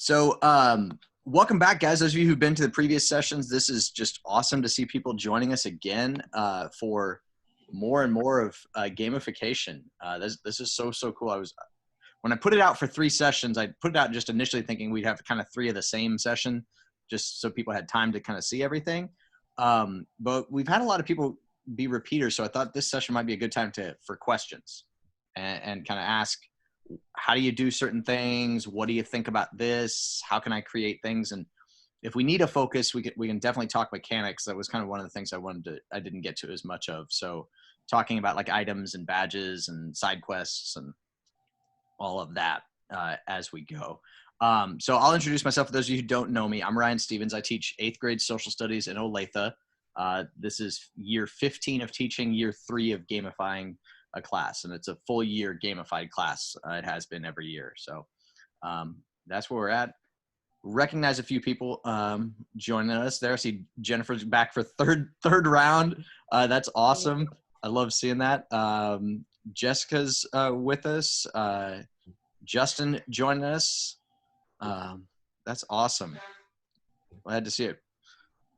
So, welcome back, guys. Those of you who've been to the previous sessions, this is just awesome to see people joining us again for more and more of gamification. This is so cool. When I put it out for 3 sessions, I put it out just initially thinking we'd have kind of 3 of the same session, just so people had time to kind of see everything. But we've had a lot of people be repeaters, so I thought this session might be a good time for questions and kind of ask, how do you do certain things? What do you think about this? How can I create things? And if we need a focus, we can definitely talk mechanics. That was kind of one of the things I didn't get to as much of. So talking about like items and badges and side quests and all of that as we go. So I'll introduce myself for those of you who don't know me. I'm Ryan Stephans. I teach 8th grade social studies in Olathe. This is year 15 of teaching, year 3 of gamifying a class, and it's a full year gamified class. It has been every year. So that's where we're at. Recognize a few people joining us there. I see Jennifer's back for third round. That's awesome. I love seeing that. Jessica's with us. Justin joining us. That's awesome. Glad to see it.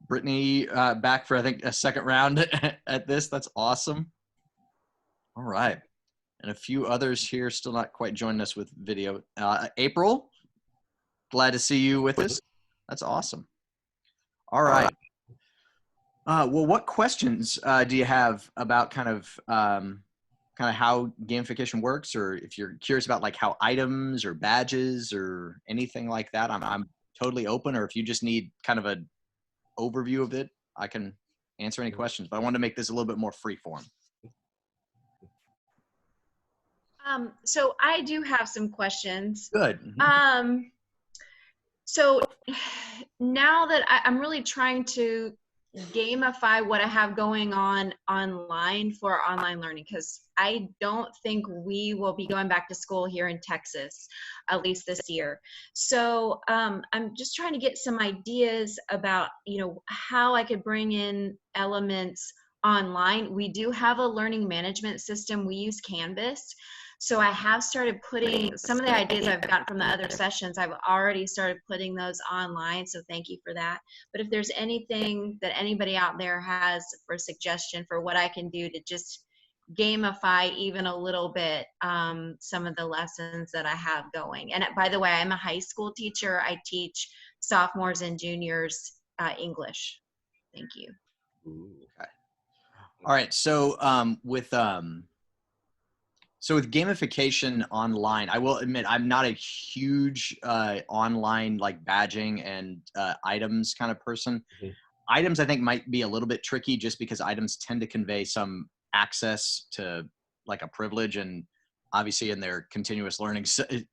Brittany back for, I think, a 2nd round at this. That's awesome. All right. And a few others here still not quite joining us with video. April, glad to see you with us. That's awesome. All right. Well, what questions do you have about kind of how gamification works, or if you're curious about like how items or badges or anything like that, I'm totally open. Or if you just need kind of an overview of it, I can answer any questions. But I want to make this a little bit more free form. So I do have some questions. Good. So now that I'm really trying to gamify what I have going on online for online learning, because I don't think we will be going back to school here in Texas, at least this year. So I'm just trying to get some ideas about, how I could bring in elements online. We do have a learning management system. We use Canvas. So I have started putting some of the ideas I've gotten from the other sessions, I've already started putting those online. So thank you for that. But if there's anything that anybody out there has for suggestion for what I can do to just gamify even a little bit some of the lessons that I have going. And by the way, I'm a high school teacher. I teach sophomores and juniors English. Thank you. Okay. All right. So So with gamification online, I will admit I'm not a huge online like badging and items kind of person. Mm-hmm. Items I think might be a little bit tricky just because items tend to convey some access to like a privilege, and obviously in their continuous learning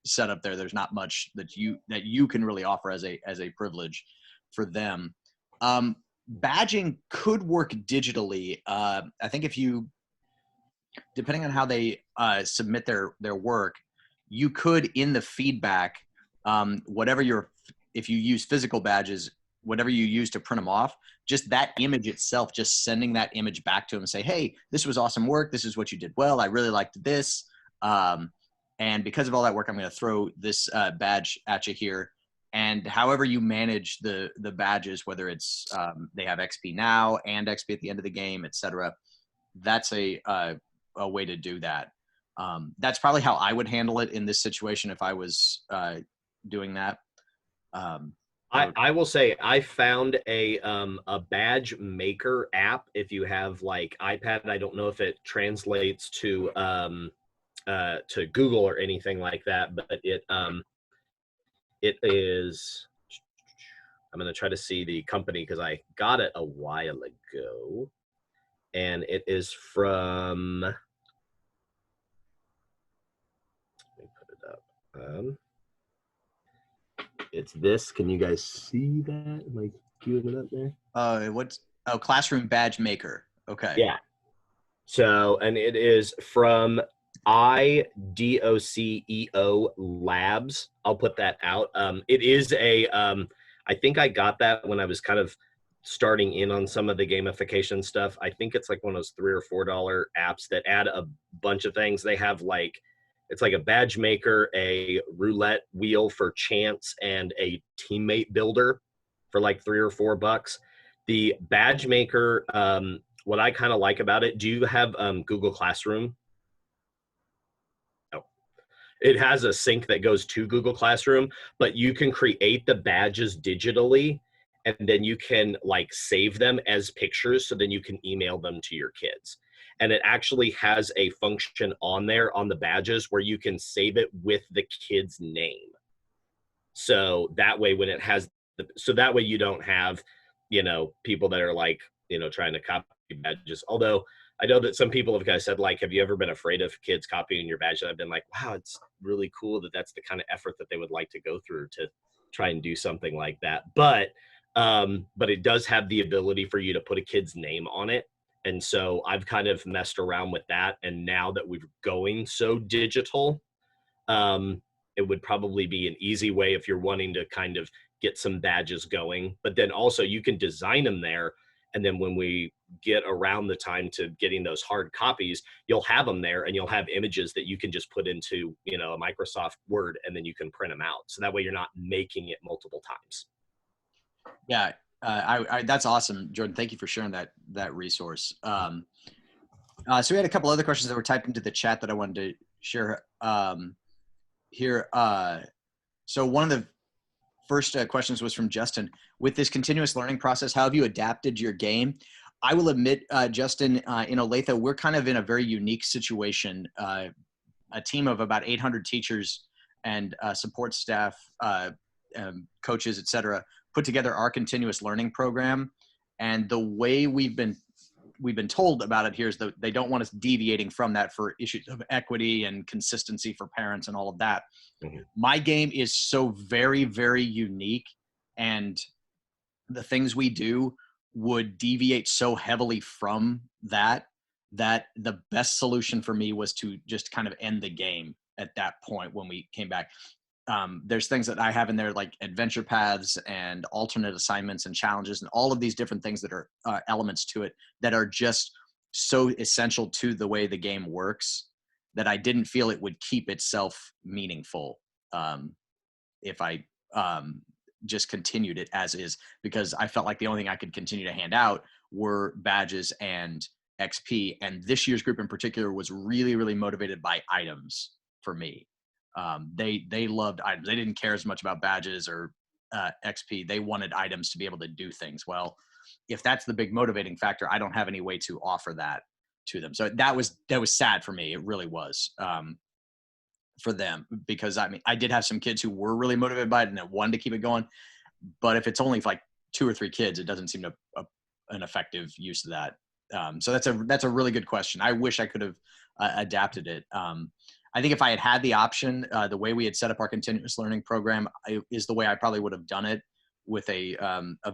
setup there's not much that you can really offer as a privilege for them. Badging could work digitally. I think if you, depending on how they submit their work, you could, in the feedback, if you use physical badges, whatever you use to print them off, just that image itself, just sending that image back to them and say, hey, this was awesome work. This is what you did well. I really liked this. And because of all that work, I'm going to throw this badge at you here. And however you manage the badges, whether it's they have XP now and XP at the end of the game, etc., that's a way to do that. That's probably how I would handle it in this situation if I was doing that. I will say I found a badge maker app. If you have like iPad, I don't know if it translates to Google or anything like that, but it is. I'm going to try to see the company because I got it a while ago. And it is from, let me put it up. It's this. Can you guys see that? Am I queuing it up there? Classroom Badge Maker. Okay. Yeah. So, and it is from IDOCEO Labs. I'll put that out. It is I think I got that when I was kind of starting in on some of the gamification stuff. I think it's like one of those $3 or $4 apps that add a bunch of things. They have like It's like a badge maker, a roulette wheel for chance, and a teammate builder for like $3 or $4. The badge maker, what I kind of like about it, do you have Google Classroom? No. It has a sync that goes to Google Classroom, but you can create the badges digitally, and then you can like save them as pictures, so then you can email them to your kids. And it actually has a function on there on the badges where you can save it with the kid's name. So that way when it has so that way you don't have, people that are like, trying to copy badges. Although I know that some people have kind of said, like, have you ever been afraid of kids copying your badge? And I've been like, wow, it's really cool that that's the kind of effort that they would like to go through to try and do something like that. But it does have the ability for you to put a kid's name on it. And so I've kind of messed around with that. And now that we're going so digital, it would probably be an easy way if you're wanting to kind of get some badges going. But then also you can design them there. And then when we get around the time to getting those hard copies, you'll have them there and you'll have images that you can just put into, a Microsoft Word, and then you can print them out. So that way you're not making it multiple times. Yeah. That's awesome, Jordan. Thank you for sharing that resource. So we had a couple other questions that were typed into the chat that I wanted to share here. So one of the first questions was from Justin. With this continuous learning process, how have you adapted your game? I will admit, Justin, in Olathe, we're kind of in a very unique situation. A team of about 800 teachers and support staff, coaches, et cetera, put together our continuous learning program. And the way we've been told about it here is that they don't want us deviating from that for issues of equity and consistency for parents and all of that. Mm-hmm. My game is so very, very unique, and the things we do would deviate so heavily from that the best solution for me was to just kind of end the game at that point when we came back. There's things that I have in there like adventure paths and alternate assignments and challenges and all of these different things that are elements to it that are just so essential to the way the game works that I didn't feel it would keep itself meaningful if I just continued it as is, because I felt like the only thing I could continue to hand out were badges and XP. And this year's group in particular was really, really motivated by items for me. They loved items. They didn't care as much about badges or XP. They wanted items to be able to do things. Well, if that's the big motivating factor, I don't have any way to offer that to them. So that was sad for me. It really was for them, because I did have some kids who were really motivated by it and that wanted to keep it going. But if it's only like 2 or 3 kids, it doesn't seem to an effective use of that. So that's a really good question. I wish I could have adapted it. I think if I had the option, the way we had set up our continuous learning program is the way I probably would have done it, with a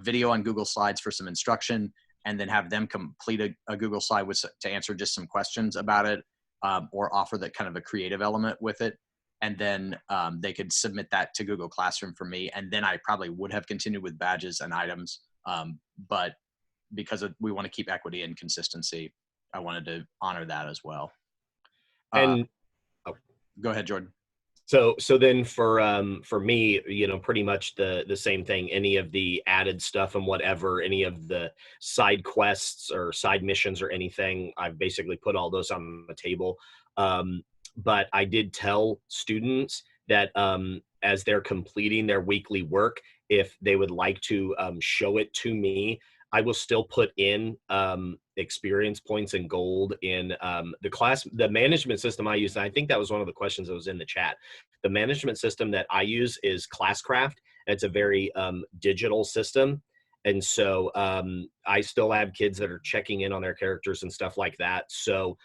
video on Google Slides for some instruction, and then have them complete a Google slide to answer just some questions about it, or offer that kind of a creative element with it. And then they could submit that to Google Classroom for me. And then I probably would have continued with badges and items. But because we want to keep equity and consistency, I wanted to honor that as well. And go ahead, Jordan. So then for me, pretty much the same thing. Any of the added stuff and whatever, any of the side quests or side missions or anything, I've basically put all those on the table. But I did tell students that as they're completing their weekly work, if they would like to show it to me, I will still put in experience points and gold in the management system I use. And I think that was one of the questions that was in the chat. The management system that I use is Classcraft. It's a very digital system. And so I still have kids that are checking in on their characters and stuff like that. So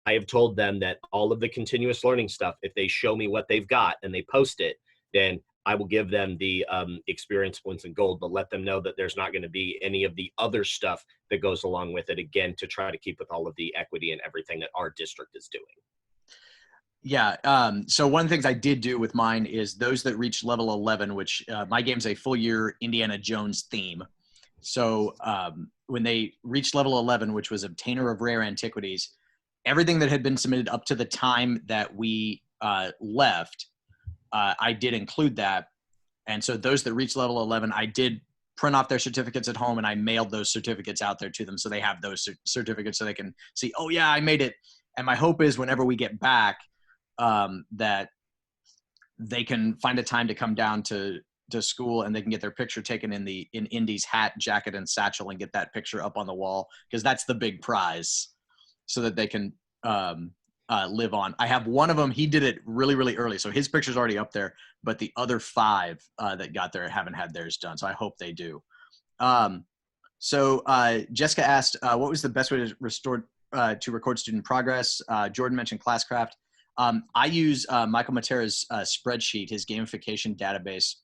I have told them that all of the continuous learning stuff, if they show me what they've got and they post it, then I will give them the experience points and gold, but let them know that there's not going to be any of the other stuff that goes along with it, again, to try to keep with all of the equity and everything that our district is doing. Yeah. So one of the things I did do with mine is those that reach level 11, which my game's a full year Indiana Jones theme. So when they reached level 11, which was obtainer of rare antiquities, everything that had been submitted up to the time that we left, I did include that. And so those that reach level 11, I did print off their certificates at home, and I mailed those certificates out there to them. So they have those certificates so they can see, oh yeah, I made it. And my hope is whenever we get back, that they can find a time to come down to school, and they can get their picture taken in Indy's hat, jacket, and satchel, and get that picture up on the wall, because that's the big prize, so that they can live on. I have one of them, he did it really, really early, so his picture's already up there, but the other 5 that got there haven't had theirs done, so I hope they do. So Jessica asked, what was the best way to record student progress? Jordan mentioned Classcraft. I use Michael Matera's spreadsheet, his gamification database.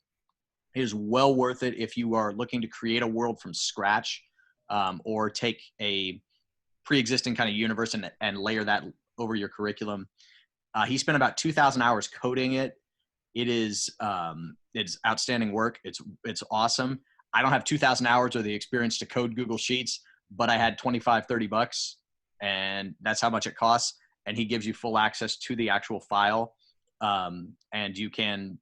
It is well worth it if you are looking to create a world from scratch, or take a pre-existing kind of universe and layer that over your curriculum. He spent about 2,000 hours coding it. It is it's outstanding work. It's awesome. I don't have 2,000 hours or the experience to code Google Sheets, but I had 25, 30 bucks, and that's how much it costs. And he gives you full access to the actual file, and you can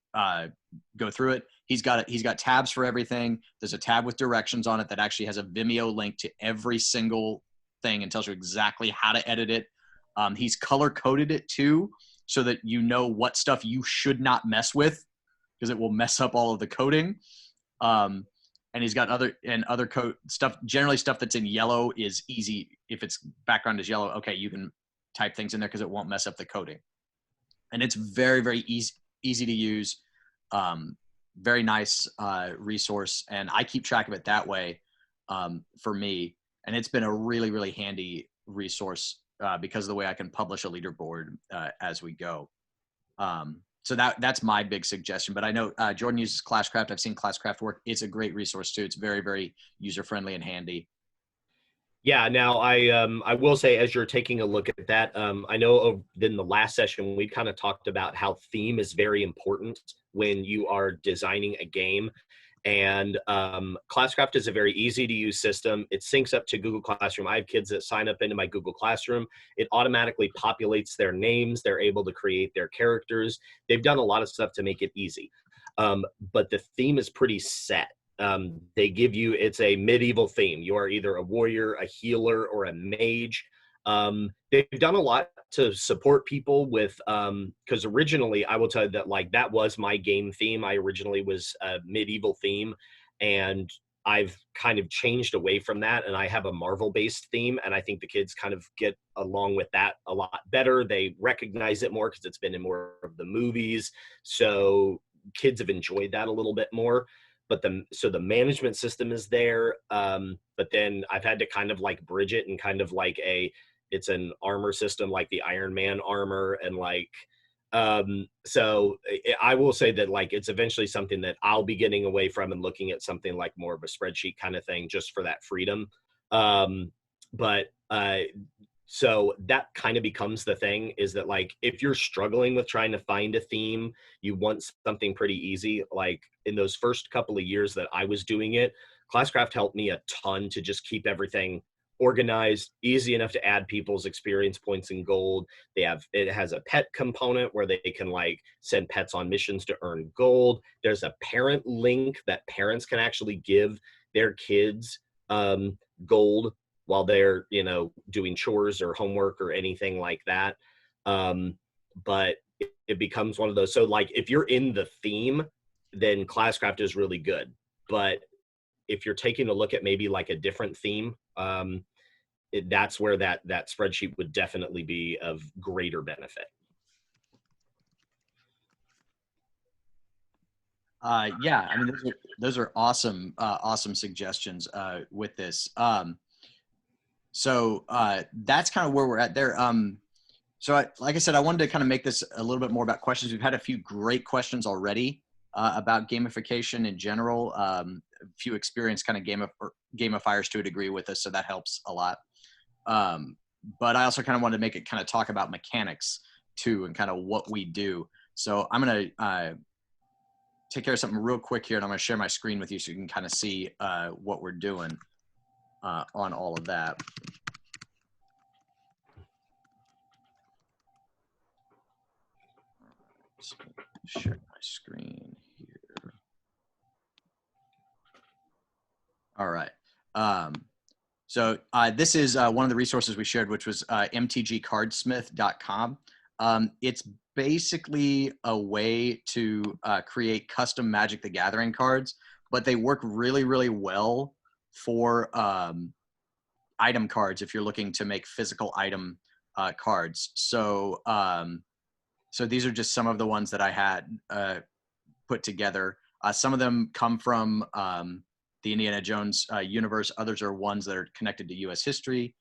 go through it. He's got tabs for everything. There's a tab with directions on it that actually has a Vimeo link to every single thing and tells you exactly how to edit it. He's color coded it too, so that you know what stuff you should not mess with, because it will mess up all of the coding. And he's got other code stuff. Generally, stuff that's in yellow is easy. If its background is yellow, okay, you can type things in there because it won't mess up the coding. And it's very, very easy to use. Very nice resource, and I keep track of it that way for me. And it's been a really, really handy resource because of the way I can publish a leaderboard as we go. So that's my big suggestion. But I know Jordan uses Classcraft. I've seen Classcraft work. It's a great resource too. It's very, very user-friendly and handy. Yeah, now I will say, as you're taking a look at that, I know in the last session, we kind of talked about how theme is very important when you are designing a game. And Classcraft is a very easy to use system. It syncs up to Google Classroom. I have kids that sign up into my Google Classroom. It automatically populates their names. They're able to create their characters. They've done a lot of stuff to make it easy. But the theme is pretty set. They give you, it's a medieval theme. You are either a warrior, a healer, or a mage. They've done a lot to support people with, because originally I will tell you that that was my game theme. I originally was a medieval theme, and I've kind of changed away from that, and I have a Marvel-based theme, and I think the kids kind of get along with that a lot better. They recognize it more because it's been in more of the movies, so kids have enjoyed that a little bit more. But so the management system is there, but then I've had to kind of bridge it and kind of it's an armor system like the Iron Man armor, and so I will say that it's eventually something that I'll be getting away from and looking at something like more of a spreadsheet kind of thing, just for that freedom. So that kind of becomes the thing, is that if you're struggling with trying to find a theme, you want something pretty easy. In those first couple of years that I was doing it, Classcraft helped me a ton to just keep everything organized, easy enough to add people's experience points and gold. It has a pet component where they can send pets on missions to earn gold. There's a parent link that parents can actually give their kids gold while they're doing chores or homework or anything like that. But it becomes one of those. So if you're in the theme, then Classcraft is really good. But if you're taking a look at maybe a different theme, that's where that spreadsheet would definitely be of greater benefit. Yeah, I mean, those are awesome, awesome suggestions with this. So that's kind of where we're at there. So like I said, I wanted to kind of make this a little bit more about questions. We've had a few great questions already about gamification in general. A few experienced kind of gamifiers to a degree with us, so that helps a lot. But I also kind of wanted to make it kind of talk about mechanics too, and kind of what we do. So I'm going to take care of something real quick here, and I'm going to share my screen with you so you can kind of see what we're doing on all of that. Share my screen here. All right. So this is one of the resources we shared, which was mtgcardsmith.com. It's basically a way to create custom Magic the Gathering cards, but they work really, really well for item cards if you're looking to make physical item cards. So so these are just some of the ones that I had put together. Some of them come from the Indiana Jones universe. Others are ones that are connected to U.S. history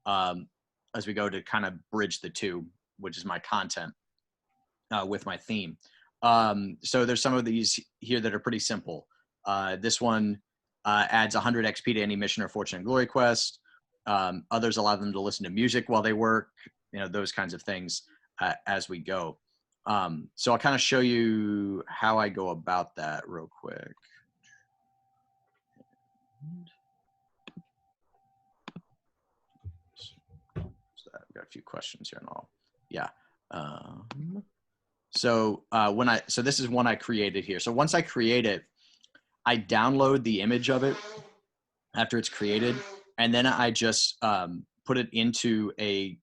as we go to kind of bridge the two, which is my content with my theme. So there's some of these here that are pretty simple. This one adds 100 XP to any mission or fortune and glory quest. Others allow them to listen to music while they work, you know, those kinds of things as we go. So I'll kind of show you how I go about that real quick. So I've got a few questions here and all. Yeah. So this is one I created here. So once I create it, I download the image of it after it's created, and then I just put it into a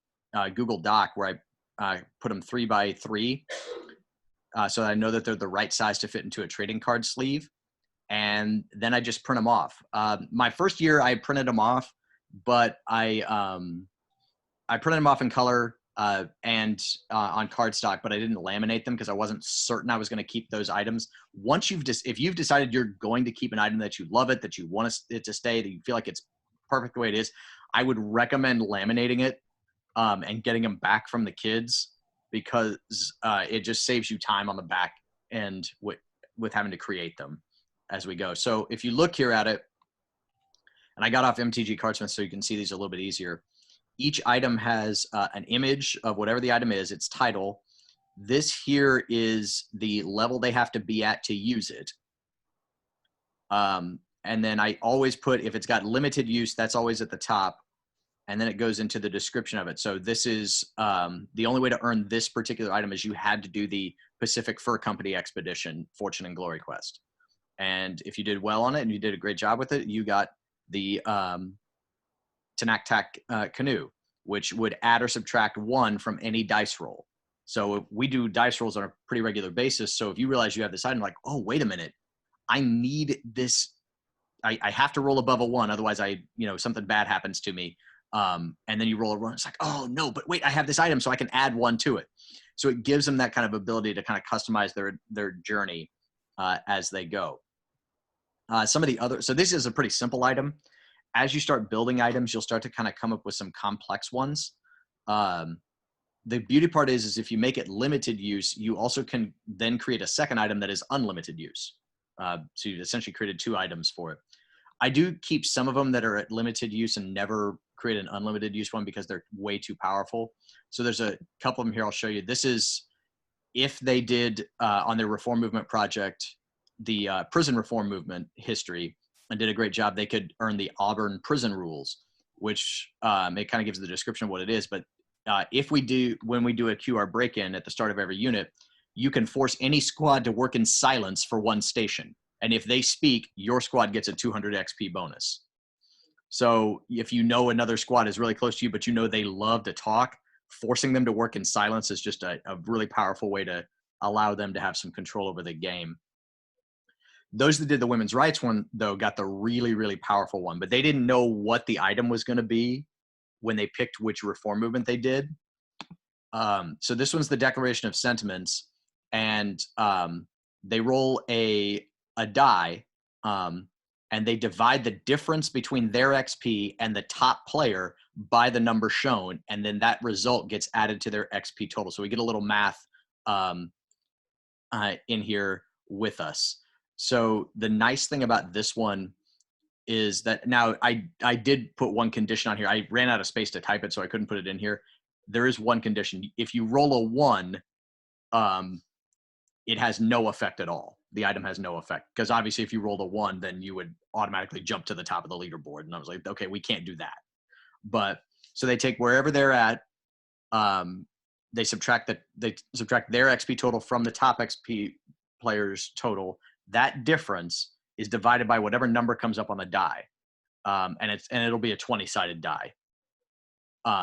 Google Doc where I put them 3 by 3, so I know that they're the right size to fit into a trading card sleeve, and then I just print them off. My first year I printed them off, but I printed them off in color and on cardstock, but I didn't laminate them because I wasn't certain I was going to keep those items. Once if you've decided you're going to keep an item that you love it, that you want it to stay, that you feel like it's perfect the way it is, I would recommend laminating it and getting them back from the kids, because it just saves you time on the back end with having to create them as we go. So if you look here at it, and I got off MTG Cardsmith so you can see these a little bit easier. Each item has an image of whatever the item is, its title. This here is the level they have to be at to use it. And then I always put, if it's got limited use, that's always at the top. And then it goes into the description of it. So this is the only way to earn this particular item is you had to do the Pacific Fur Company Expedition Fortune and Glory Quest. And if you did well on it and you did a great job with it, you got the Tanaktak Canoe, which would add or subtract 1 from any dice roll. So we do dice rolls on a pretty regular basis. So if you realize you have this item, like, oh, wait a minute, I need this. I have to roll above a 1. Otherwise something bad happens to me. And then you roll a 1. It's like, oh no, but wait, I have this item, so I can add 1 to it. So it gives them that kind of ability to kind of customize their journey as they go. Some of the other, so this is a pretty simple item. As you start building items, you'll start to kind of come up with some complex ones. The beauty part is if you make it limited use, you also can then create a second item that is unlimited use. So you essentially created 2 items for it. I do keep some of them that are at limited use and never create an unlimited use one because they're way too powerful. So there's a couple of them here I'll show you. This is if they did on their reform movement project, the prison reform movement history, and did a great job, they could earn the Auburn prison rules, which it kind of gives the description of what it is. But when we do a QR break-in at the start of every unit, you can force any squad to work in silence for 1 station. And if they speak, your squad gets a 200 XP bonus. So if you know another squad is really close to you, but you know they love to talk, forcing them to work in silence is just a really powerful way to allow them to have some control over the game. Those that did the women's rights one, though, got the really, really powerful one, but they didn't know what the item was going to be when they picked which reform movement they did. So this one's the Declaration of Sentiments, and they roll a die, and they divide the difference between their XP and the top player by the number shown, and then that result gets added to their XP total. So we get a little math in here with us. So the nice thing about this one is that now I did put one condition on here. I ran out of space to type it, so I couldn't put it in here. There is one condition. If you roll a 1, it has no effect at all. The item has no effect, because obviously if you rolled a 1, then you would automatically jump to the top of the leaderboard. And I was like, okay, we can't do that. But so they take wherever they're at, they subtract their XP total from the top XP player's total. That difference is divided by whatever number comes up on the die, and it'll be a 20-sided die.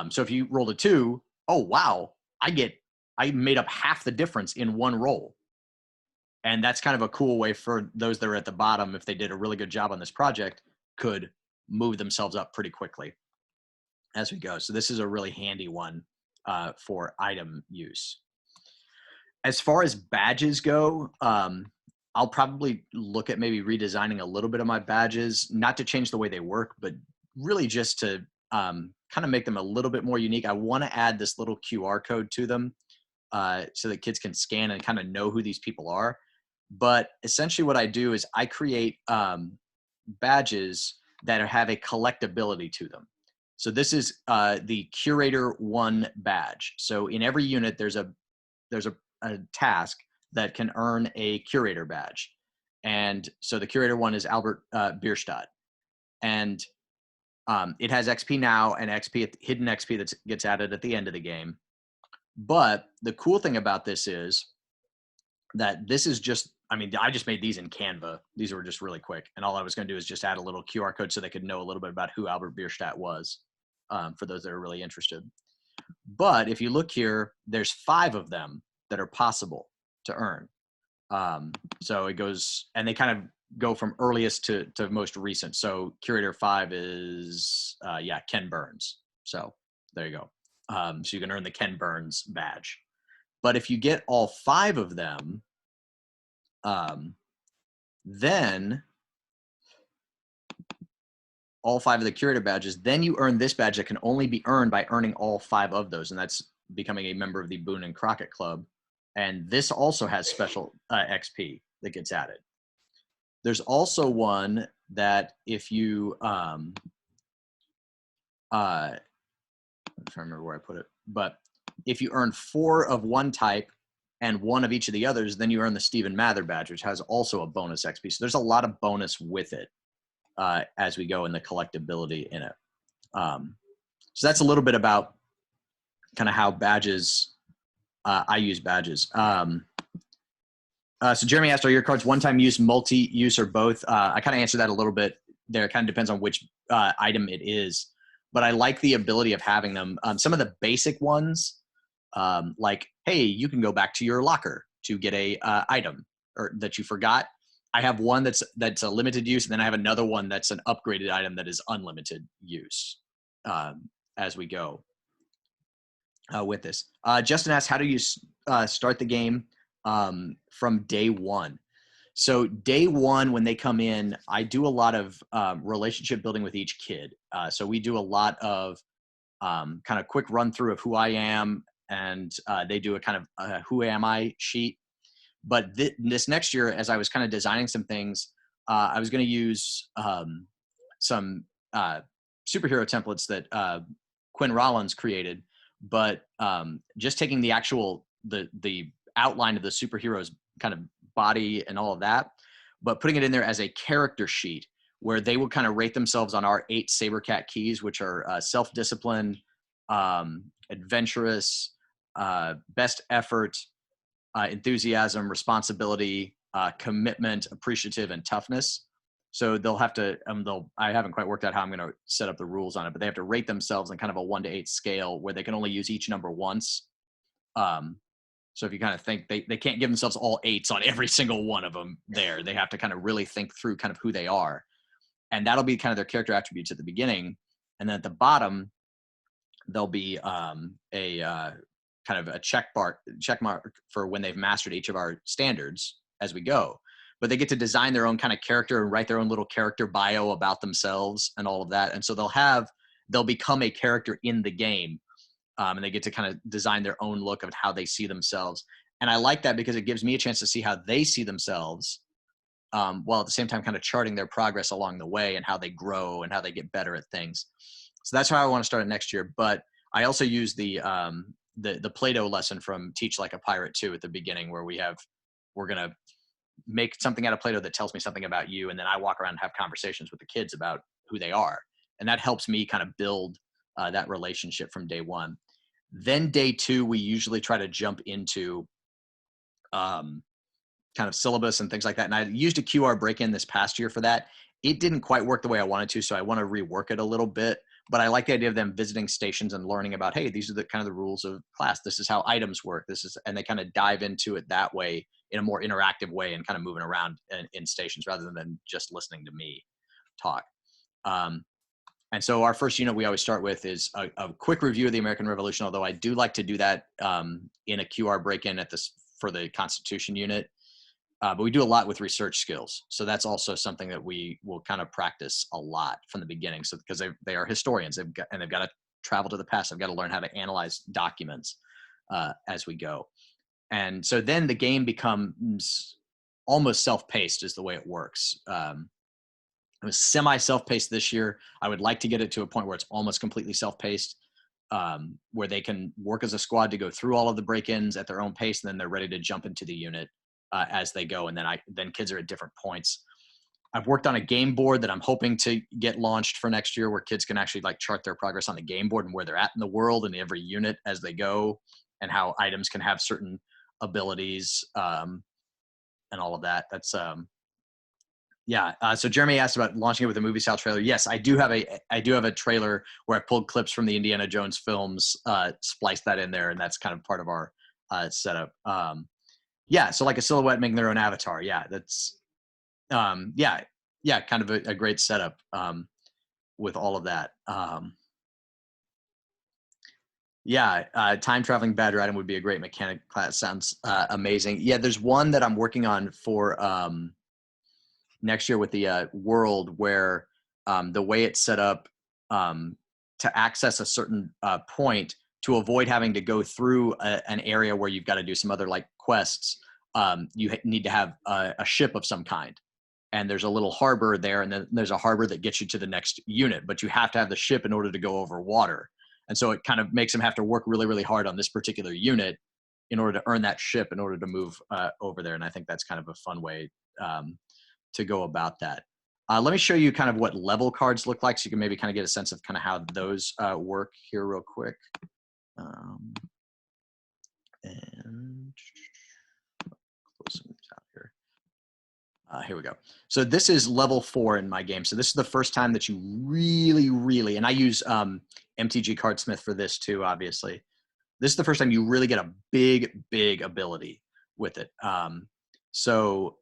So if you rolled a 2, oh wow, I made up half the difference in one roll. And that's kind of a cool way for those that are at the bottom, if they did a really good job on this project, could move themselves up pretty quickly as we go. So this is a really handy one for item use. As far as badges go, I'll probably look at maybe redesigning a little bit of my badges, not to change the way they work, but really just to kind of make them a little bit more unique. I want to add this little QR code to them so that kids can scan and kind of know who these people are. But essentially what I do is I create badges that have a collectability to them. So this is the Curator 1 badge. So in every unit, there's a task that can earn a Curator badge. And so the Curator 1 is Albert Bierstadt. And it has XP now and hidden XP that gets added at the end of the game. But the cool thing about this is that this is just, I just made these in Canva. These were just really quick. And all I was going to do is just add a little QR code so they could know a little bit about who Albert Bierstadt was, for those that are really interested. But if you look here, there's 5 of them that are possible to earn. So it goes, and they kind of go from earliest to most recent. So Curator 5 is, Ken Burns. So there you go. So you can earn the Ken Burns badge. But if you get all 5 of them, then all 5 of the Curator badges, then you earn this badge that can only be earned by earning all 5 of those. And that's becoming a member of the Boone and Crockett Club. And this also has special XP that gets added. There's also one that if you, I'm trying to remember where I put it, but if you earn 4 of one type and 1 of each of the others, then you earn the Stephen Mather badge, which has also a bonus XP. So there's a lot of bonus with it as we go in the collectability in it. So that's a little bit about kind of how badges, I use badges. So Jeremy asked, are your cards one-time use, multi-use, or both? I kind of answered that a little bit there. It kind of depends on which item it is. But I like the ability of having them. Some of the basic ones, like, hey, you can go back to your locker to get a item or that you forgot. I have one that's a limited use, and then I have another one that's an upgraded item that is unlimited use as we go with this. Justin asks, how do you start the game from day one? So day one, when they come in, I do a lot of relationship building with each kid. So we do a lot of kind of quick run through of who I am, and they do a kind of who am I sheet. But this next year, as I was kind of designing some things, I was going to use some superhero templates that Quinn Rollins created, but just taking the actual, the outline of the superhero's kind of body and all of that, but putting it in there as a character sheet where they will kind of rate themselves on our 8 Sabercat keys, which are self-discipline, adventurous, best effort, enthusiasm, responsibility, commitment, appreciative, and toughness. So they'll have to, I haven't quite worked out how I'm going to set up the rules on it, but they have to rate themselves on kind of a 1 to 8 scale where they can only use each number once. So if you kind of think they can't give themselves all 8s on every single one of them there, they have to kind of really think through kind of who they are. And that'll be kind of their character attributes at the beginning. And then at the bottom, there'll be kind of a check mark for when they've mastered each of our standards as we go. But they get to design their own kind of character and write their own little character bio about themselves and all of that. And so they'll become a character in the game. And they get to kind of design their own look of how they see themselves. And I like that because it gives me a chance to see how they see themselves, while at the same time kind of charting their progress along the way and how they grow and how they get better at things. So that's how I want to start it next year. But I also use the Play-Doh lesson from Teach Like a Pirate 2 at the beginning, where we're going to make something out of Play-Doh that tells me something about you. And then I walk around and have conversations with the kids about who they are. And that helps me kind of build that relationship from day one. Then day 2, we usually try to jump into kind of syllabus and things like that. And I used a QR break-in this past year for that. It didn't quite work the way I wanted to, so I want to rework it a little bit. But I like the idea of them visiting stations and learning about, hey, these are the kind of the rules of class. This is how items work. And they kind of dive into it that way in a more interactive way and kind of moving around in stations rather than just listening to me talk. And so our first unit we always start with is a quick review of the American Revolution, although I do like to do that in a QR break-in for the Constitution unit. But we do a lot with research skills. So that's also something that we will kind of practice a lot from the beginning. So because they are historians, they've got to travel to the past. They've got to learn how to analyze documents as we go. And so then the game becomes almost self-paced is the way it works. It was semi-self-paced this year. I would like to get it to a point where it's almost completely self-paced, where they can work as a squad to go through all of the break-ins at their own pace, and then they're ready to jump into the unit as they go. And then kids are at different points. I've worked on a game board that I'm hoping to get launched for next year, where kids can actually like chart their progress on the game board and where they're at in the world and every unit as they go, and how items can have certain abilities and all of that. That's so Jeremy asked about launching it with a movie style trailer. Yes, I do have a trailer where I pulled clips from the Indiana Jones films, spliced that in there, and that's kind of part of our setup. So like a silhouette making their own avatar. Yeah, that's kind of a great setup with all of that. Time traveling badger item would be a great mechanic class. Sounds amazing. Yeah, there's one that I'm working on for next year with the world, where the way it's set up to access a certain point, to avoid having to go through an area where you've got to do some other like quests, you need to have a ship of some kind. And there's a little harbor there, and then there's a harbor that gets you to the next unit, but you have to have the ship in order to go over water. And so it kind of makes them have to work really, really hard on this particular unit in order to earn that ship in order to move over there. And I think that's kind of a fun way to go about that. Let me show you kind of what level cards look like, so you can maybe kind of get a sense of kind of how those work here real quick. And close some out here. Here we go. So this is level 4 in my game. So this is the first time that you really, and I use MTG Cardsmith for this too, obviously. This is the first time you really get a big ability with it. So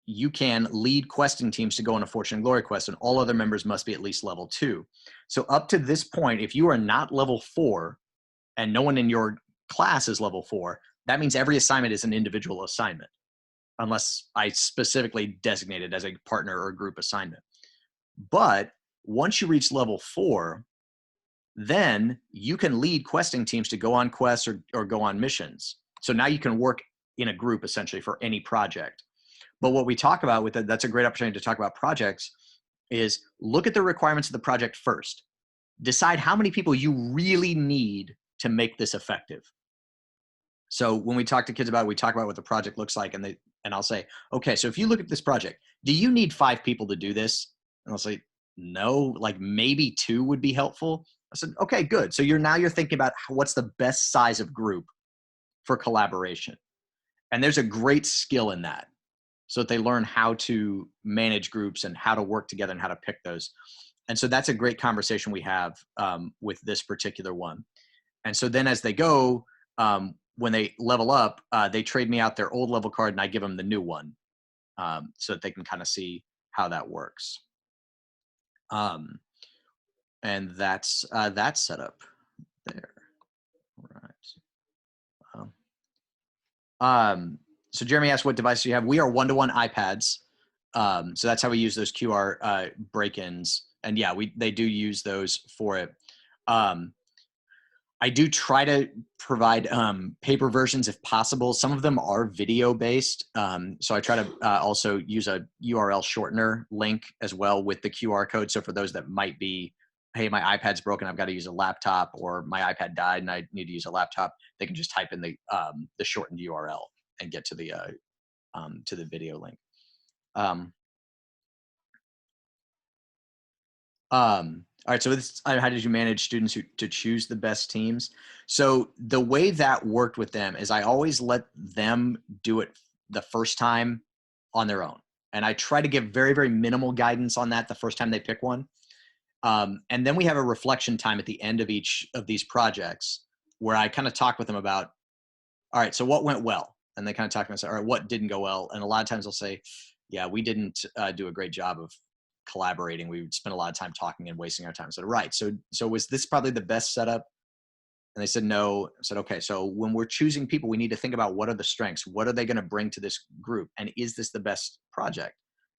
you can lead questing teams to go on a Fortune and Glory quest, and all other members must be at least level 2. So up to this point, if you are not level 4 and no one in your class is level 4, that means every assignment is an individual assignment, unless I specifically designate it as a partner or group assignment. But once you reach level 4, then you can lead questing teams to go on quests or go on missions. So now you can work in a group essentially for any project. But what we talk about with it, that's a great opportunity to talk about projects, is look at the requirements of the project first. Decide how many people you really need to make this effective. So when we talk to kids about it, we talk about what the project looks like, and I'll say, okay, so if you look at this project, do you need 5 people to do this? And I'll say, no, like maybe 2 would be helpful. I said, okay, good. So you're thinking about what's the best size of group for collaboration. And there's a great skill in that, so that they learn how to manage groups and how to work together and how to pick those. And so that's a great conversation we have with this particular one. And so then as they go, when they level up, they trade me out their old level card and I give them the new one, so that they can kind of see how that works. And that's that setup there. Right. So Jeremy asked, what device do you have? We are 1-to-1 iPads. So that's how we use those QR break-ins. And yeah, they do use those for it. I do try to provide paper versions if possible. Some of them are video based. So I try to also use a URL shortener link as well with the QR code. So for those that might be, hey, my iPad's broken, I've got to use a laptop, or my iPad died and I need to use a laptop, they can just type in the shortened URL and get to the video link. All right. So how did you manage students to choose the best teams? So the way that worked with them is I always let them do it the first time on their own. And I try to give very, very minimal guidance on that the first time they pick one. And then we have a reflection time at the end of each of these projects where I kind of talk with them about, all right, so what went well? And they kind of talk to me and say, all right, what didn't go well? And a lot of times they'll say, yeah, we didn't do a great job of collaborating. We would spend a lot of time talking and wasting our time. I said, right. So was this probably the best setup? And they said, no. I said, okay, so when we're choosing people, we need to think about what are the strengths? What are they going to bring to this group? And is this the best project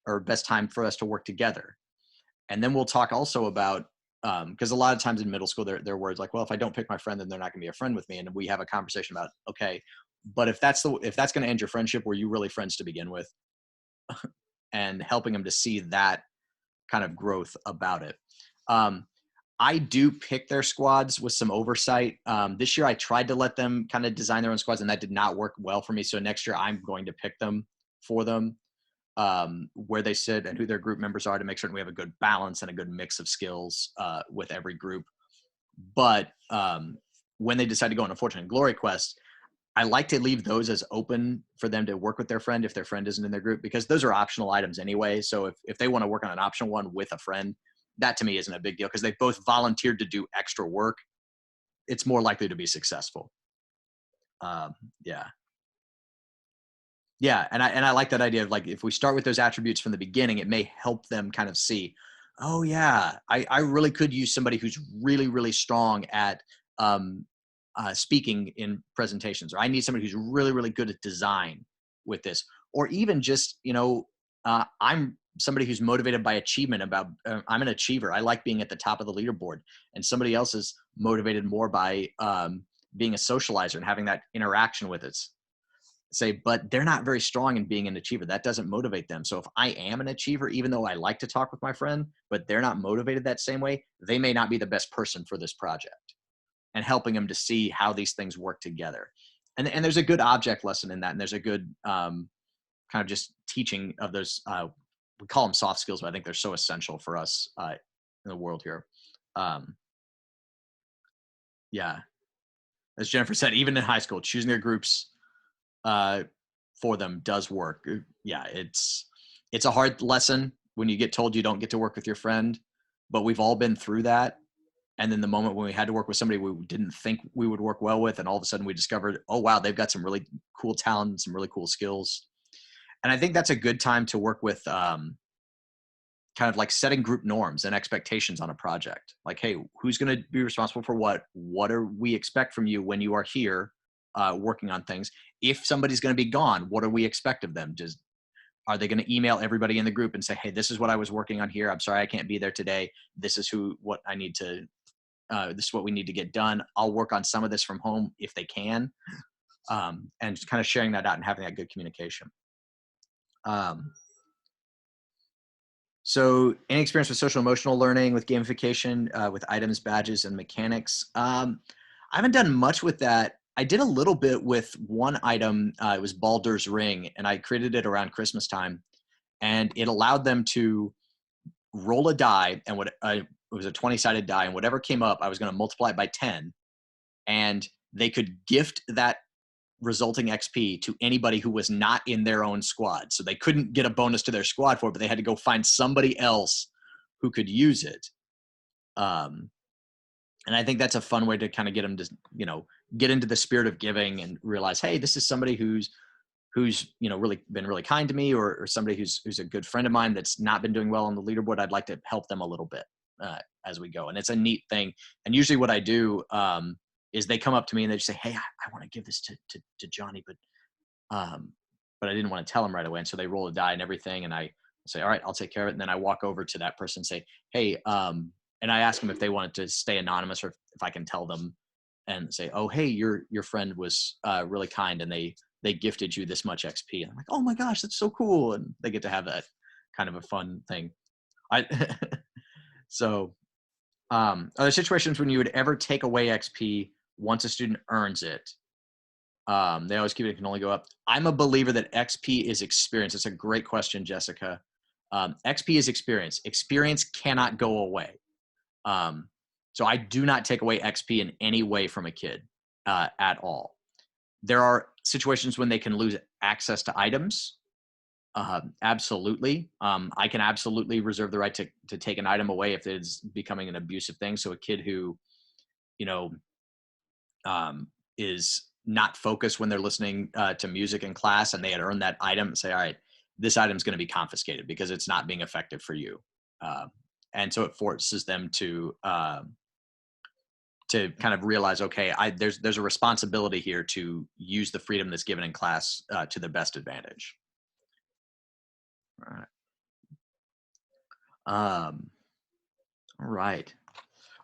or best time for us to work together? And then we'll talk also about, because a lot of times in middle school, there are words like, well, if I don't pick my friend, then they're not going to be a friend with me. And we have a conversation about, okay, but if that's going to end your friendship, were you really friends to begin with? And helping them to see that kind of growth about it. I do pick their squads with some oversight. This year I tried to let them kind of design their own squads, and that did not work well for me. So next year I'm going to pick them for them, where they sit and who their group members are, to make certain we have a good balance and a good mix of skills with every group. But when they decide to go on a Fortune and Glory quest, I like to leave those as open for them to work with their friend if their friend isn't in their group, because those are optional items anyway. So if they want to work on an optional one with a friend, that to me isn't a big deal because they both volunteered to do extra work. It's more likely to be successful. Yeah. And I like that idea of, like, if we start with those attributes from the beginning, it may help them kind of see, oh yeah, I really could use somebody who's really, really strong at speaking in presentations, or I need somebody who's really, really good at design with this, or even just, I'm somebody who's motivated by achievement. I'm an achiever. I like being at the top of the leaderboard, and somebody else is motivated more by being a socializer and having that interaction with it. But they're not very strong in being an achiever. That doesn't motivate them. So if I am an achiever, even though I like to talk with my friend, but they're not motivated that same way, they may not be the best person for this project. And helping them to see how these things work together. And there's a good object lesson in that. And there's a good kind of just teaching of those, we call them soft skills, but I think they're so essential for us in the world here. Yeah. As Jennifer said, even in high school, choosing their groups for them does work. Yeah, it's a hard lesson when you get told you don't get to work with your friend, but we've all been through that. And then the moment when we had to work with somebody we didn't think we would work well with, and all of a sudden we discovered, oh, wow, they've got some really cool talent, some really cool skills. And I think that's a good time to work with kind of like setting group norms and expectations on a project. Like, hey, who's going to be responsible for what? What do we expect from you when you are here working on things? If somebody's going to be gone, what do we expect of them? Are they going to email everybody in the group and say, hey, this is what I was working on here. I'm sorry I can't be there today. This is what I need to this is what we need to get done. I'll work on some of this from home if they can, and just kind of sharing that out and having that good communication. So any experience with social emotional learning, with gamification, with items, badges, and mechanics? I haven't done much with that. I did a little bit with one item. It was Baldur's Ring, and I created it around Christmas time, and it allowed them to roll a die, and it was a 20-sided die, and whatever came up, I was going to multiply it by 10, and they could gift that resulting XP to anybody who was not in their own squad. So they couldn't get a bonus to their squad for it, but they had to go find somebody else who could use it. And I think that's a fun way to kind of get them to, get into the spirit of giving and realize, hey, this is somebody who's really been really kind to me, or somebody who's a good friend of mine that's not been doing well on the leaderboard. I'd like to help them a little bit as we go. And it's a neat thing. And usually what I do is they come up to me and they just say, hey, I want to give this to Johnny, but I didn't want to tell him right away. And so they roll a die and everything. And I say, all right, I'll take care of it. And then I walk over to that person and say, hey, and I ask them if they wanted to stay anonymous, or if I can tell them, and say, oh, hey, your friend was really kind, and they gifted you this much XP. And I'm like, oh my gosh, that's so cool. And they get to have that kind of a fun thing. So are there situations when you would ever take away XP once a student earns it? They always keep it, can only go up. I'm a believer that XP is experience. It's a great question, Jessica. XP is experience. Experience cannot go away. So I do not take away XP in any way from a kid at all. There are situations when they can lose access to items. Absolutely. I can absolutely reserve the right to take an item away if it's becoming an abusive thing. So a kid who, is not focused when they're listening to music in class and they had earned that item, say, all right, this item is going to be confiscated because it's not being effective for you. And so it forces them to kind of realize, okay, there's a responsibility here to use the freedom that's given in class to the best advantage. All right.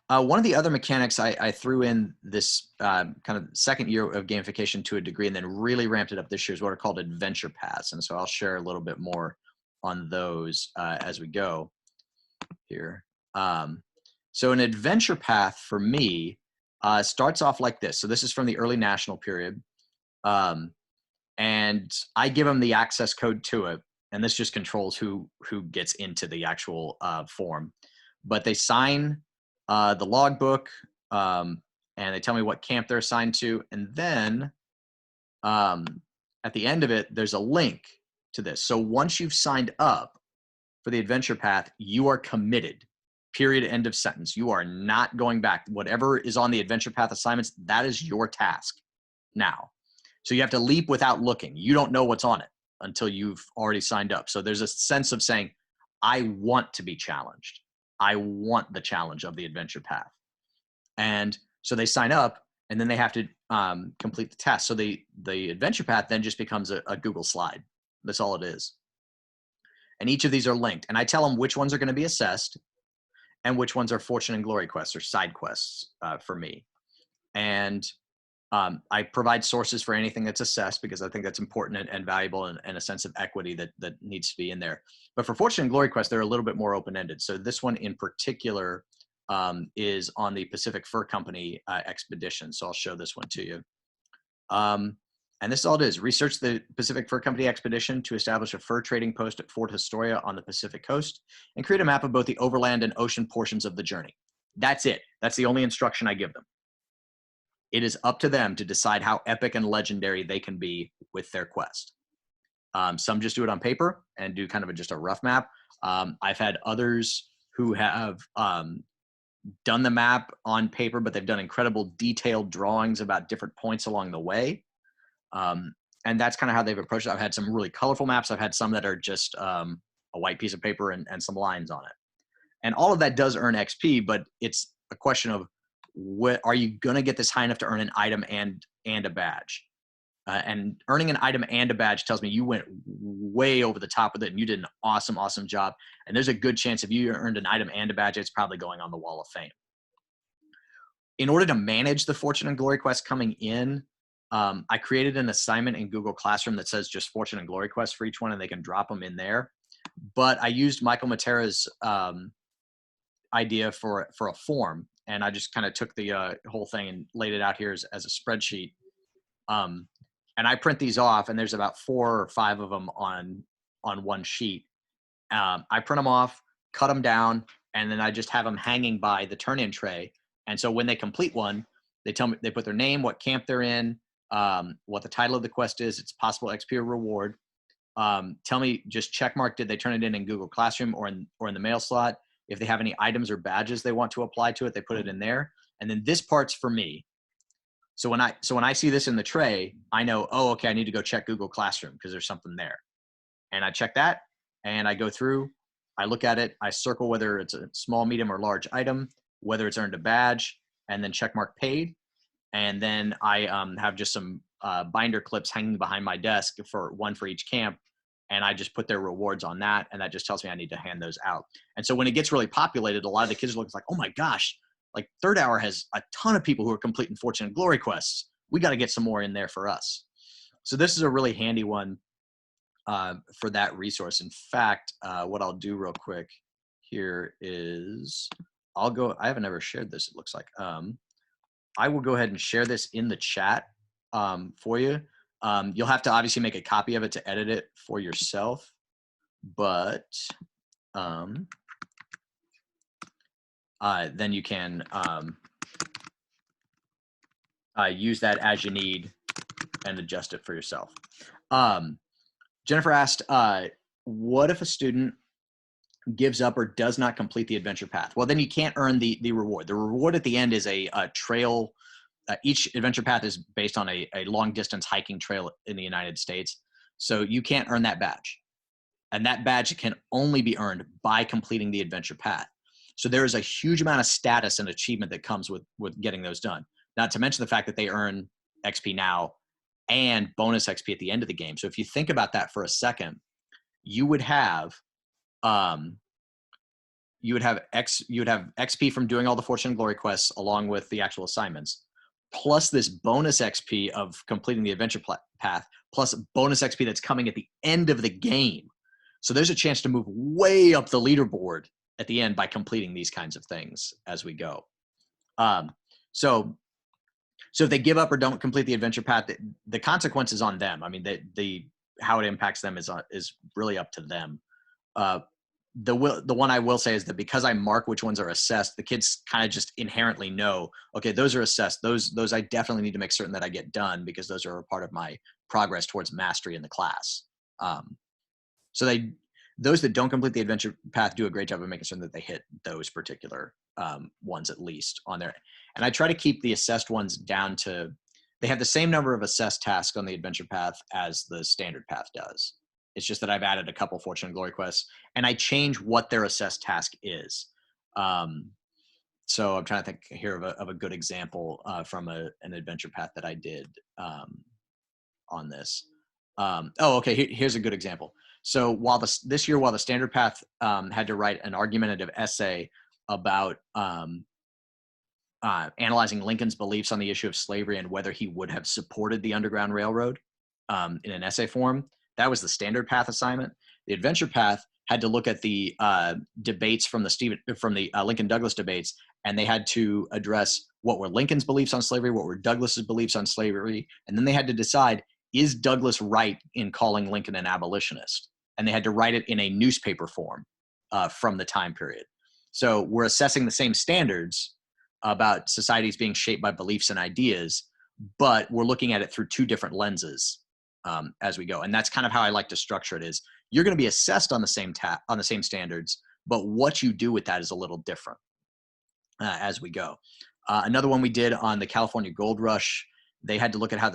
One of the other mechanics I threw in this kind of second year of gamification to a degree and then really ramped it up this year is what are called adventure paths. And so I'll share a little bit more on those as we go here. So an adventure path for me starts off like this. So this is from the early national period. And I give them the access code to it. And this just controls who gets into the actual form. But they sign the logbook, and they tell me what camp they're assigned to. And then at the end of it, there's a link to this. So once you've signed up for the adventure path, you are committed, period, end of sentence. You are not going back. Whatever is on the adventure path assignments, that is your task now. So you have to leap without looking. You don't know what's on it until you've already signed up. So there's a sense of saying, I want to be challenged. I want the challenge of the adventure path. And so they sign up and then they have to complete the test. So the adventure path then just becomes a Google slide. That's all it is. And each of these are linked. And I tell them which ones are going to be assessed and which ones are fortune and glory quests or side quests for me. And I provide sources for anything that's assessed because I think that's important and valuable and a sense of equity that needs to be in there. But for Fortune and Glory Quest, they're a little bit more open-ended. So this one in particular is on the Pacific Fur Company expedition. So I'll show this one to you. And this is all it is. Research the Pacific Fur Company expedition to establish a fur trading post at Fort Astoria on the Pacific coast and create a map of both the overland and ocean portions of the journey. That's it. That's the only instruction I give them. It is up to them to decide how epic and legendary they can be with their quest. Some just do it on paper and do kind of just a rough map. I've had others who have done the map on paper, but they've done incredible detailed drawings about different points along the way. And that's kind of how they've approached it. I've had some really colorful maps. I've had some that are just a white piece of paper and some lines on it. And all of that does earn XP, but it's a question of, what are you going to get this high enough to earn an item and a badge? And earning an item and a badge tells me you went way over the top with it and you did an awesome job. And there's a good chance if you earned an item and a badge, it's probably going on the Wall of Fame. In order to manage the Fortune and Glory Quest coming in, I created an assignment in Google Classroom that says just Fortune and Glory Quest for each one, and they can drop them in there. But I used Michael Matera's idea for a form. And I just kind of took the whole thing and laid it out here as a spreadsheet. And I print these off, and there's about 4 or 5 of them on one sheet. I print them off, cut them down, and then I just have them hanging by the turn-in tray. And so when they complete one, they tell me, they put their name, what camp they're in, what the title of the quest is, its possible XP or reward. Tell me, just check mark, did they turn it in Google Classroom or in the mail slot? If they have any items or badges they want to apply to it, they put it in there. And then this part's for me. So when I see this in the tray, I know, oh, okay, I need to go check Google Classroom because there's something there. And I check that and I go through, I look at it, I circle whether it's a small, medium, or large item, whether it's earned a badge, and then check mark paid. And then I have just some binder clips hanging behind my desk for one for each camp. And I just put their rewards on that. And that just tells me I need to hand those out. And so when it gets really populated, a lot of the kids look like, oh my gosh, like Third Hour has a ton of people who are completing Fortune and Glory quests. We got to get some more in there for us. So this is a really handy one for that resource. In fact, what I'll do real quick here is I haven't ever shared this, it looks like. I will go ahead and share this in the chat for you. You'll have to obviously make a copy of it to edit it for yourself, but then you can use that as you need and adjust it for yourself. Jennifer asked, what if a student gives up or does not complete the adventure path? Well, then you can't earn the reward. The reward at the end is a trail. Each adventure path is based on a long distance hiking trail in the United States. So you can't earn that badge. And that badge can only be earned by completing the adventure path. So there is a huge amount of status and achievement that comes with getting those done. Not to mention the fact that they earn XP now and bonus XP at the end of the game. So if you think about that for a second, you would have XP from doing all the Fortune and Glory quests along with the actual assignments, plus this bonus XP of completing the adventure path, plus bonus XP that's coming at the end of the game. So there's a chance to move way up the leaderboard at the end by completing these kinds of things as we go. So if they give up or don't complete the adventure path, the consequence is on them. I mean, how it impacts them is really up to them. The one I will say is that because I mark which ones are assessed, the kids kind of just inherently know, okay, those are assessed. Those I definitely need to make certain that I get done because those are a part of my progress towards mastery in the class. So those that don't complete the adventure path do a great job of making certain that they hit those particular ones at least on there. And I try to keep the assessed ones down to, they have the same number of assessed tasks on the adventure path as the standard path does. It's just that I've added a couple Fortune and Glory quests, and I change what their assessed task is. So I'm trying to think here of a good example from an adventure path that I did on this. Okay, here's a good example. So this year, while the standard path had to write an argumentative essay about analyzing Lincoln's beliefs on the issue of slavery and whether he would have supported the Underground Railroad in an essay form, that was the standard path assignment. The adventure path had to look at the debates from the Lincoln Douglas debates, and they had to address what were Lincoln's beliefs on slavery, what were Douglas's beliefs on slavery, and then they had to decide, is Douglas right in calling Lincoln an abolitionist? And they had to write it in a newspaper form from the time period. So we're assessing the same standards about societies being shaped by beliefs and ideas, but we're looking at it through two different lenses as we go. And that's kind of how I like to structure it is you're going to be assessed on the same standards, but what you do with that is a little different as we go. Another one we did on the California Gold Rush, they had to look at how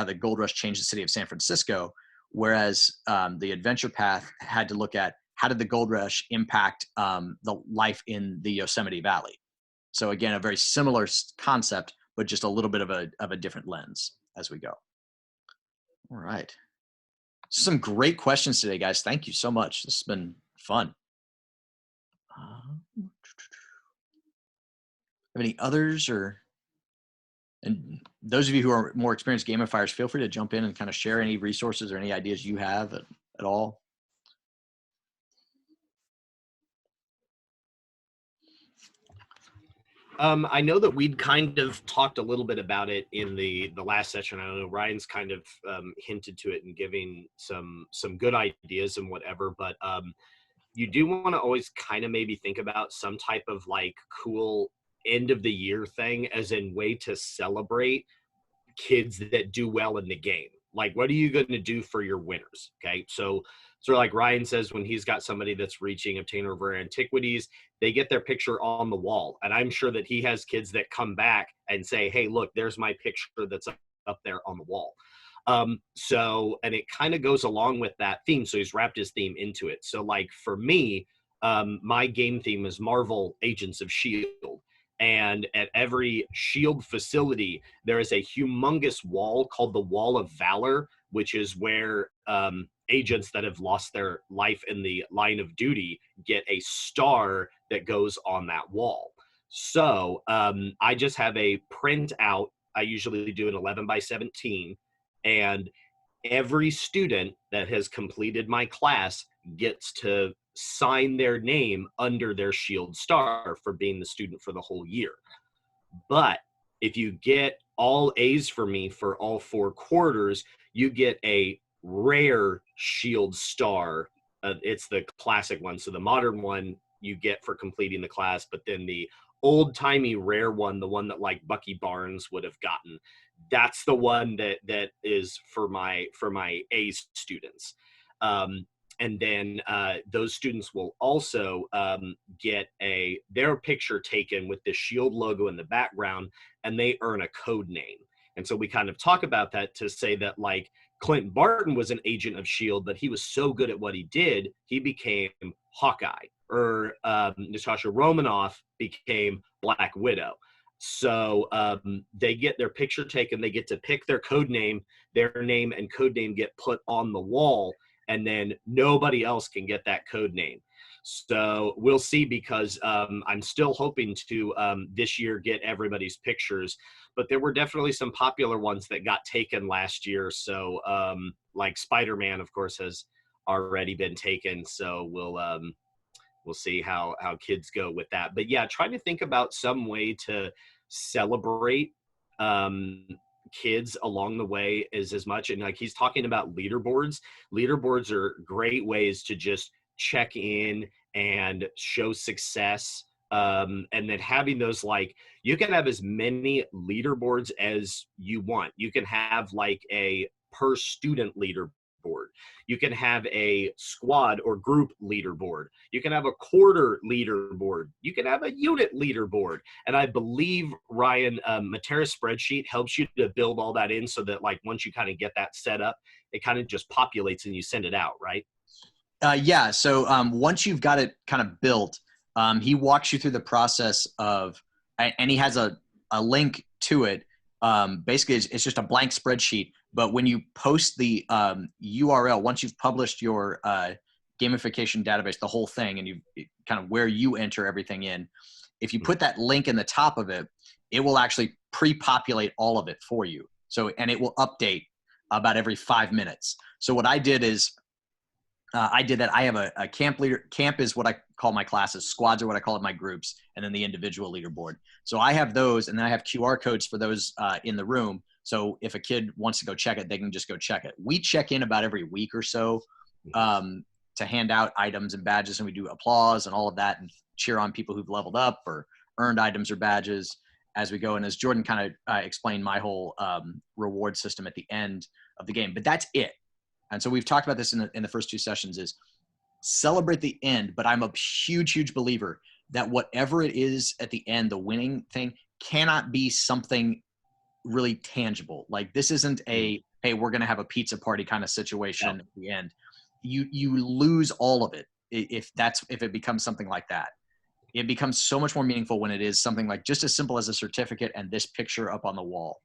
the gold rush changed the city of San Francisco, whereas the adventure path had to look at how did the gold rush impact the life in the Yosemite Valley. So again, a very similar concept, but just a little bit of a different lens as we go. All right. Some great questions today, guys. Thank you so much. This has been fun. Have any others and those of you who are more experienced gamifiers, feel free to jump in and kind of share any resources or any ideas you have at all. I know that we'd kind of talked a little bit about it in the last session. I don't know, Ryan's kind of hinted to it and giving some good ideas and whatever, but you do want to always kind of maybe think about some type of like cool end of the year thing as in way to celebrate kids that do well in the game. Like, what are you going to do for your winners? Okay. So sort of like Ryan says, when he's got somebody that's reaching obtainer of rare antiquities, they get their picture on the wall. And I'm sure that he has kids that come back and say, hey, look, there's my picture that's up there on the wall. And it kind of goes along with that theme. So he's wrapped his theme into it. So like for me, my game theme is Marvel Agents of S.H.I.E.L.D. And at every S.H.I.E.L.D. facility, there is a humongous wall called the Wall of Valor, which is where agents that have lost their life in the line of duty get a star that goes on that wall. So I just have a printout. I usually do an 11 by 17. And every student that has completed my class gets to sign their name under their S.H.I.E.L.D. star for being the student for the whole year. But if you get all A's for me for all 4 quarters, you get a rare S.H.I.E.L.D. star. It's the classic one. So the modern one you get for completing the class, but then the old-timey rare one, the one that like Bucky Barnes would have gotten. That's the one that is for my A students. And then those students will also get their picture taken with the Shield logo in the background, and they earn a code name. And so we kind of talk about that to say that like Clint Barton was an agent of Shield, but he was so good at what he did, he became Hawkeye. Or Natasha Romanoff became Black Widow. So they get their picture taken, they get to pick their code name, their name and code name get put on the wall, and then nobody else can get that code name. So we'll see, because I'm still hoping to this year get everybody's pictures, but there were definitely some popular ones that got taken last year. So like Spider-Man, of course, has already been taken. So we'll see how kids go with that. But yeah, trying to think about some way to celebrate kids along the way as much. And like he's talking about leaderboards. Leaderboards are great ways to just check in and show success. And then having those, like, you can have as many leaderboards as you want. You can have like a per student leaderboard. You can have a squad or group leaderboard. You can have a quarter leaderboard. You can have a unit leaderboard. And I believe, Ryan, Matera's spreadsheet helps you to build all that in, so that like once you kind of get that set up, it kind of just populates and you send it out, right? Yeah. So once you've got it kind of built, he walks you through the process of, and he has a link to it. Basically, it's just a blank spreadsheet. But when you post the URL, once you've published your gamification database, the whole thing, and you kind of where you enter everything in, if you put that link in the top of it, it will actually pre-populate all of it for you. So, and it will update about every 5 minutes. So what I did is, I did that. I have a camp leader. Camp is what I call my classes. Squads are what I call it my groups, and then the individual leaderboard. So I have those, and then I have QR codes for those in the room. So if a kid wants to go check it, they can just go check it. We check in about every week or so to hand out items and badges, and we do applause and all of that, and cheer on people who've leveled up or earned items or badges as we go. And as Jordan kind of explained, my whole reward system at the end of the game. But that's it. And so we've talked about this in the first two sessions, is celebrate the end. But I'm a huge, huge believer that whatever it is at the end, the winning thing cannot be something really tangible. Like this isn't a, hey, we're going to have a pizza party kind of situation at the end. You lose all of it if it becomes something like that. It becomes so much more meaningful when it is something like just as simple as a certificate and this picture up on the wall.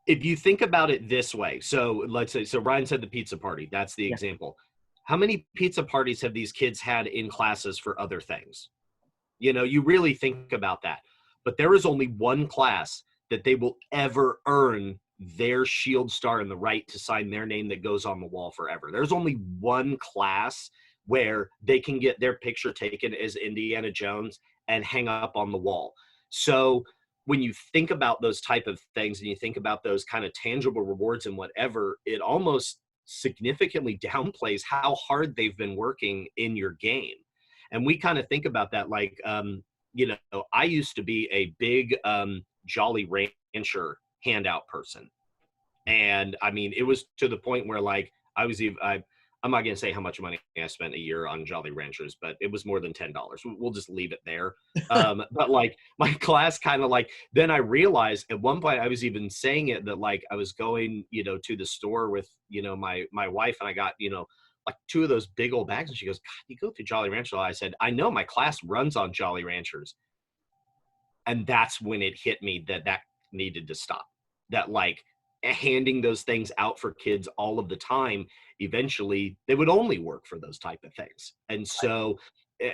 If you think about it this way, so let's say, so Ryan said the pizza party, that's the example. How many pizza parties have these kids had in classes for other things? You know, you really think about that. But there is only one class that they will ever earn their shield star and the right to sign their name that goes on the wall forever. There's only one class where they can get their picture taken as Indiana Jones and hang up on the wall. So when you think about those type of things and you think about those kind of tangible rewards and whatever, it almost significantly downplays how hard they've been working in your game. And we kind of think about that like, you know, I used to be a big Jolly Rancher handout person. And I mean, it was to the point where like I'm not going to say how much money I spent a year on Jolly Ranchers, but it was more than $10. We'll just leave it there. But like my class kind of like, then I realized at one point I was even saying it that like I was going, you know, to the store with, you know, my wife, and I got, you know, like 2 of those big old bags. And she goes, God, you go through Jolly Rancher. I said, I know my class runs on Jolly Ranchers. And that's when it hit me that needed to stop. That like handing those things out for kids all of the time, eventually they would only work for those type of things. And so,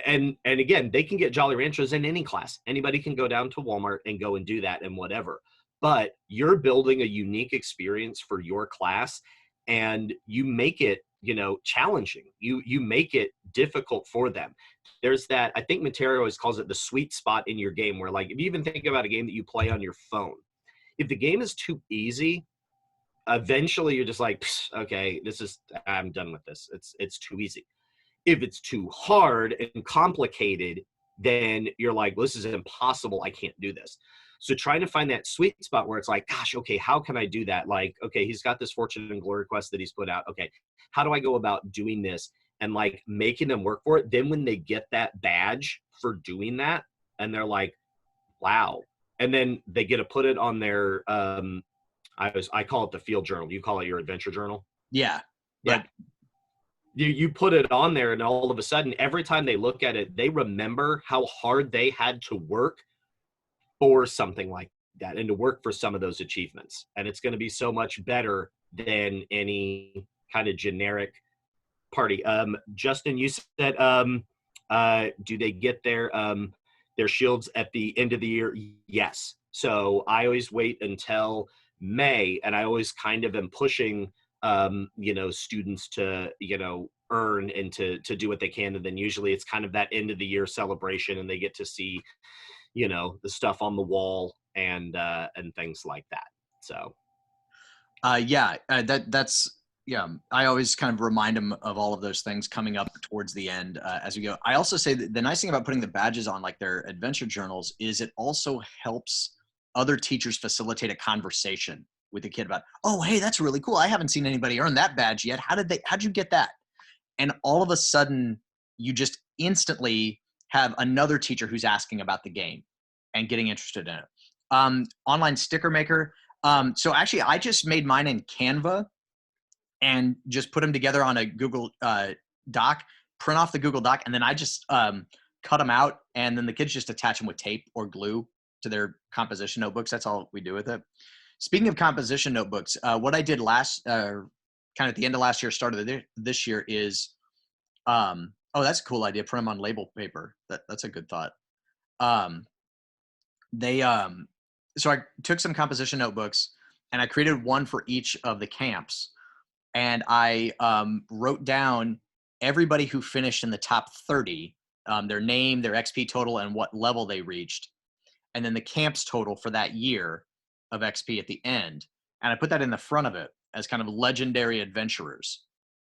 and again, they can get Jolly Ranchers in any class. Anybody can go down to Walmart and go and do that and whatever. But you're building a unique experience for your class, and you make it, you know, challenging. You make it difficult for them. There's that, I think Matera always calls it the sweet spot in your game, where like, if you even think about a game that you play on your phone, if the game is too easy, eventually you're just like, okay, I'm done with this. It's too easy. If it's too hard and complicated, then you're like, well, this is impossible. I can't do this. So trying to find that sweet spot where it's like, gosh, okay, how can I do that? Like, okay, he's got this fortune and glory quest that he's put out. Okay, how do I go about doing this and like making them work for it? Then when they get that badge for doing that, and they're like, wow. And then they get to put it on their, I call it the field journal. You call it your adventure journal. Yeah. Yeah. You put it on there, and all of a sudden, every time they look at it, they remember how hard they had to work for something like that and to work for some of those achievements. And it's going to be so much better than any kind of generic party. Justin, you said, do they get their shields at the end of the year? Yes. So I always wait until May, and I always kind of am pushing students to, earn and to do what they can. And then usually it's kind of that end of the year celebration, and they get to see, the stuff on the wall and things like that. So. That's I always kind of remind them of all of those things coming up towards the end as we go. I also say that the nice thing about putting the badges on like their adventure journals is it also helps other teachers facilitate a conversation with the kid about, oh, hey, that's really cool. I haven't seen anybody earn that badge yet. How'd you get that? And all of a sudden you just instantly have another teacher who's asking about the game and getting interested in it. Online sticker maker. So actually I just made mine in Canva and just put them together on a Google Doc, print off the Google Doc, and then I just cut them out, and then the kids just attach them with tape or glue to their composition notebooks. That's all we do with it. Speaking of composition notebooks, what I did kind of at the end of last year, start of this year is, oh, that's a cool idea. Print them on label paper. That's a good thought. So I took some composition notebooks and I created one for each of the camps. And I wrote down everybody who finished in the top 30, their name, their XP total, and what level they reached. And then the camp's total for that year of XP at the end. And I put that in the front of it as kind of legendary adventurers.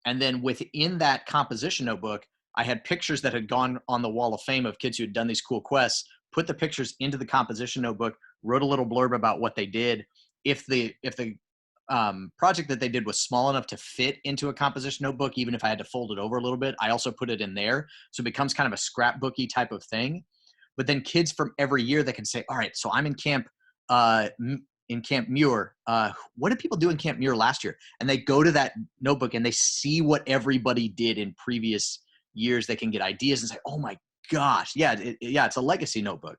And then within that composition notebook, I had pictures that had gone on the wall of fame of kids who had done these cool quests, put the pictures into the composition notebook, wrote a little blurb about what they did. If the project that they did was small enough to fit into a composition notebook, even if I had to fold it over a little bit, I also put it in there. So it becomes kind of a scrapbooky type of thing. But then kids from every year that can say, all right, so I'm in Camp Muir. What did people do in Camp Muir last year? And they go to that notebook and they see what everybody did in previous years. They can get ideas and say, oh my gosh, it's a legacy notebook.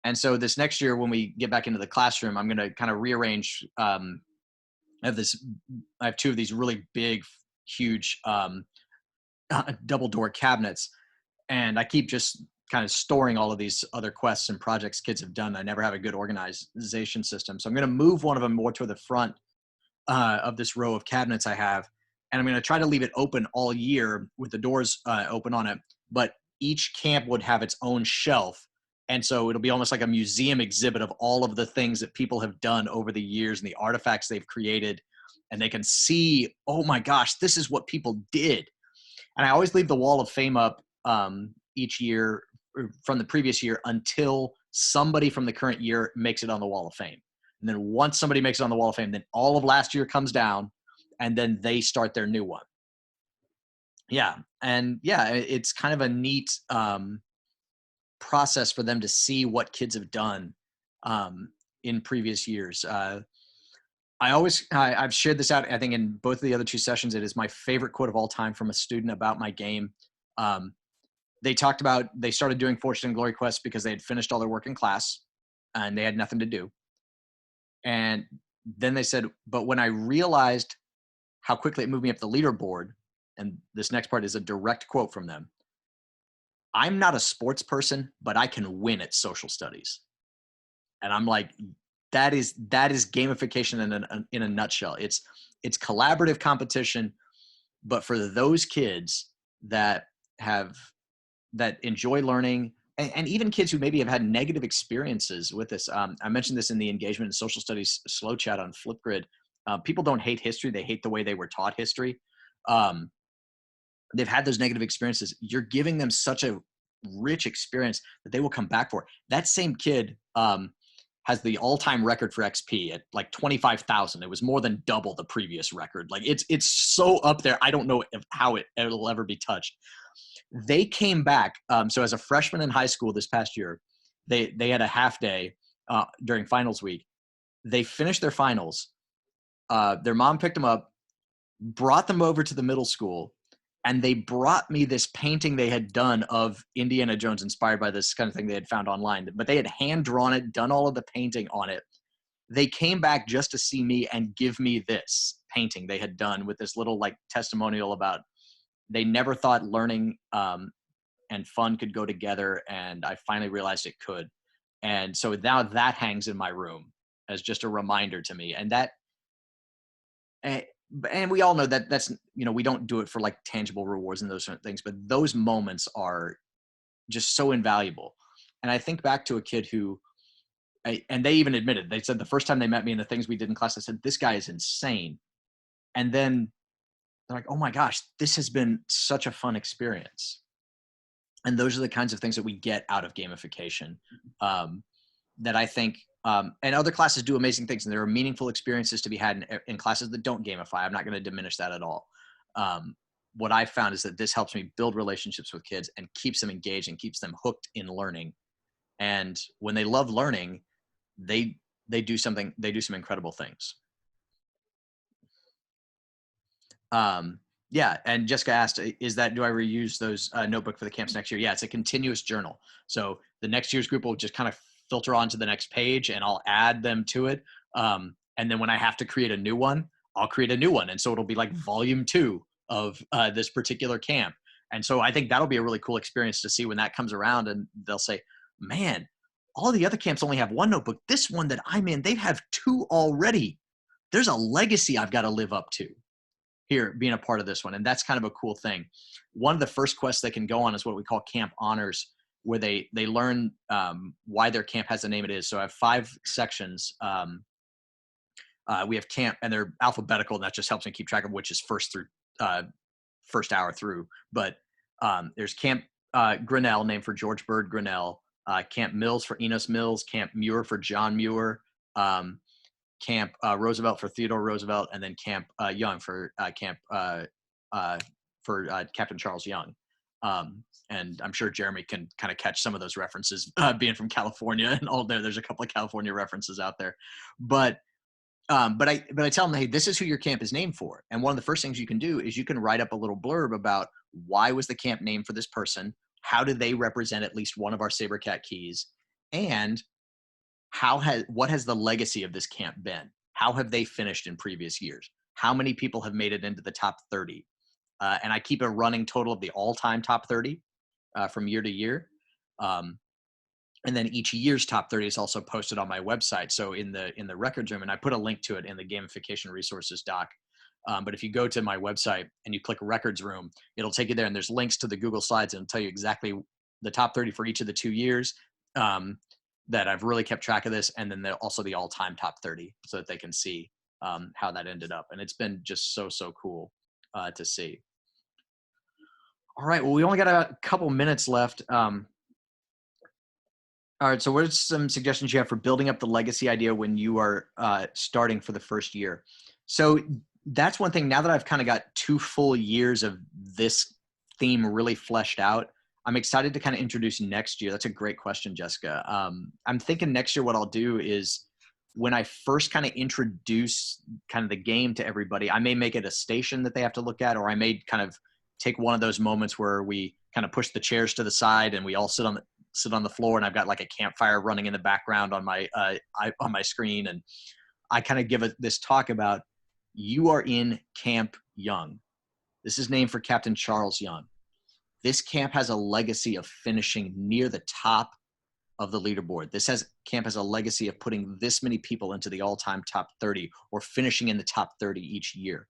And so this next year, when we get back into the classroom, I'm going to kind of rearrange. I have two of these really big, huge double door cabinets, and I keep just kind of storing all of these other quests and projects kids have done. I never have a good organization system. So I'm going to move one of them more to the front of this row of cabinets I have. And I'm going to try to leave it open all year with the doors open on it. But each camp would have its own shelf. And so it'll be almost like a museum exhibit of all of the things that people have done over the years and the artifacts they've created. And they can see, oh my gosh, this is what people did. And I always leave the wall of fame up each year from the previous year until somebody from the current year makes it on the wall of fame. And then once somebody makes it on the wall of fame, then all of last year comes down and then they start their new one. Yeah. And yeah, it's kind of a neat process for them to see what kids have done in previous years. I've shared this out, I think in both of the other two sessions. It is my favorite quote of all time from a student about my game. They talked about, they started doing Fortune and Glory quests because they had finished all their work in class and they had nothing to do. And then they said, but when I realized how quickly it moved me up the leaderboard, and this next part is a direct quote from them, I'm not a sports person, but I can win at social studies. And I'm like, that is gamification in a nutshell. It's collaborative competition, but for those kids that enjoy learning, and even kids who maybe have had negative experiences with this. I mentioned this in the engagement and social studies slow chat on Flipgrid. People don't hate history. They hate the way they were taught history. They've had those negative experiences. You're giving them such a rich experience that they will come back for. That same kid has the all-time record for XP at like 25,000. It was more than double the previous record. Like it's so up there. I don't know how it'll ever be touched. They came back. So as a freshman in high school this past year, they had a half day during finals week. They finished their finals. Their mom picked them up, brought them over to the middle school, and they brought me this painting they had done of Indiana Jones, inspired by this kind of thing they had found online. But they had hand drawn it, done all of the painting on it. They came back just to see me and give me this painting they had done with this little like testimonial about they never thought learning and fun could go together. And I finally realized it could. And so now that hangs in my room as just a reminder to me. And that, and we all know that that's, you know, we don't do it for like tangible rewards and those sort of things, but those moments are just so invaluable. And I think back to a kid who, and they even admitted, they said the first time they met me and the things we did in class, I said, this guy is insane. And then they're like, oh my gosh, this has been such a fun experience. And those are the kinds of things that we get out of gamification that I think, and other classes do amazing things, and there are meaningful experiences to be had in classes that don't gamify. I'm not going to diminish that at all. What I've found is that this helps me build relationships with kids and keeps them engaged and keeps them hooked in learning. And when they love learning, they do some incredible things. Yeah, and Jessica asked, do I reuse those notebook for the camps next year? Yeah, it's a continuous journal. So the next year's group will just kind of filter on to the next page, and I'll add them to it. And then when I have to create a new one, I'll create a new one. And so it'll be like volume 2 of this particular camp. And so I think that'll be a really cool experience to see when that comes around, and they'll say, man, all the other camps only have one notebook. This one that I'm in, they have 2 already. There's a legacy I've got to live up to here, being a part of this one. And that's kind of a cool thing. One of the first quests they can go on is what we call camp honors, where they learn why their camp has the name it is. So I have 5 sections. We have camp, and they're alphabetical, and that just helps me keep track of which is first hour through. But there's Camp Grinnell, named for George Bird Grinnell, Camp Mills for Enos Mills, Camp Muir for John Muir, Camp Roosevelt for Theodore Roosevelt, and then Camp Young for Captain Charles Young. And I'm sure Jeremy can kind of catch some of those references, being from California and all there. There's a couple of California references out there, but I tell them, hey, this is who your camp is named for. And one of the first things you can do is you can write up a little blurb about why was the camp named for this person? How do they represent at least one of our Sabercat keys? And what has the legacy of this camp been? How have they finished in previous years? How many people have made it into the top 30? And I keep a running total of the all-time top 30 from year to year. And then each year's top 30 is also posted on my website. So in the records room, and I put a link to it in the gamification resources doc. But if you go to my website and you click records room, it'll take you there, and there's links to the Google Slides, and it'll tell you exactly the top 30 for each of the 2 years that I've really kept track of this. And then also the all-time top 30, so that they can see how that ended up. And it's been just so cool to see. All right, well, we only got a couple minutes left. All right, so what are some suggestions you have for building up the legacy idea when you are starting for the first year? So that's one thing. Now that I've kind of got 2 full years of this theme really fleshed out, I'm excited to kind of introduce next year. That's a great question, Jessica. I'm thinking next year what I'll do is, when I first kind of introduce kind of the game to everybody, I may make it a station that they have to look at, or I may kind of take one of those moments where we kind of push the chairs to the side and we all sit on the floor, and I've got like a campfire running in the background on my screen, and I kind of give this talk about, you are in Camp Young. This is named for Captain Charles Young. This camp has a legacy of finishing near the top of the leaderboard. Camp has a legacy of putting this many people into the all-time top 30, or finishing in the top 30 each year.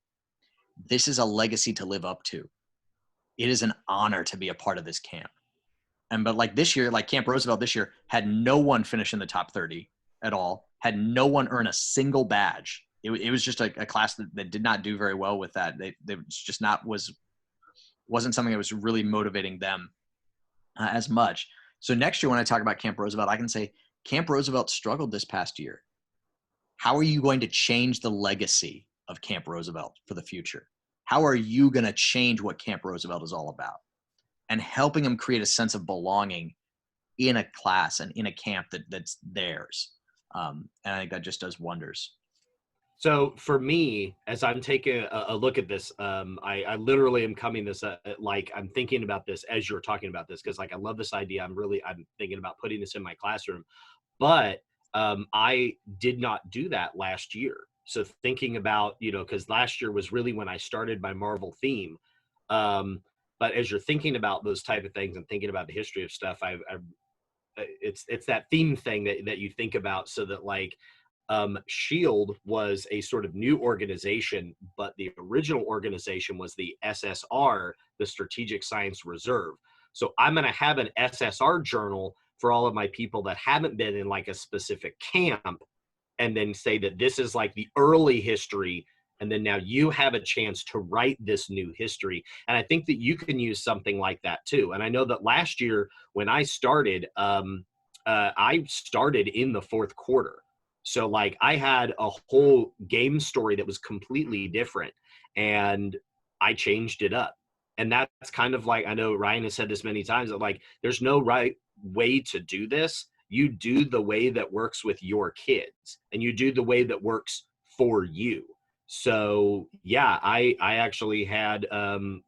This is a legacy to live up to. It is an honor to be a part of this camp. But like this year, like Camp Roosevelt this year had no one finish in the top 30 at all, had no one earn a single badge. It was just a class that did not do very well with that. They just wasn't something that was really motivating them. as much. So next year when I talk about Camp Roosevelt, I can say Camp Roosevelt struggled this past year. How are you going to change the legacy of Camp Roosevelt for the future? How are you going to change what Camp Roosevelt is all about? And helping them create a sense of belonging in a class and in a camp that's theirs. And I think that just does wonders. So for me, as I'm taking a look at this, I literally am coming this, like I'm thinking about this as you're talking about this, because like I love this idea. I'm thinking about putting this in my classroom, but I did not do that last year. So thinking about, because last year was really when I started my Marvel theme. But as you're thinking about those type of things and thinking about the history of stuff, it's that theme thing that you think about, so that like, SHIELD was a sort of new organization, but the original organization was the SSR, the Strategic Science Reserve. So I'm going to have an SSR journal for all of my people that haven't been in like a specific camp, and then say that this is like the early history. And then now you have a chance to write this new history. And I think that you can use something like that too. And I know that last year when I started in the fourth quarter. So like I had a whole game story that was completely different, and I changed it up. And that's kind of like, I know Ryan has said this many times, that like, there's no right way to do this. You do the way that works with your kids, and you do the way that works for you. So yeah, I actually had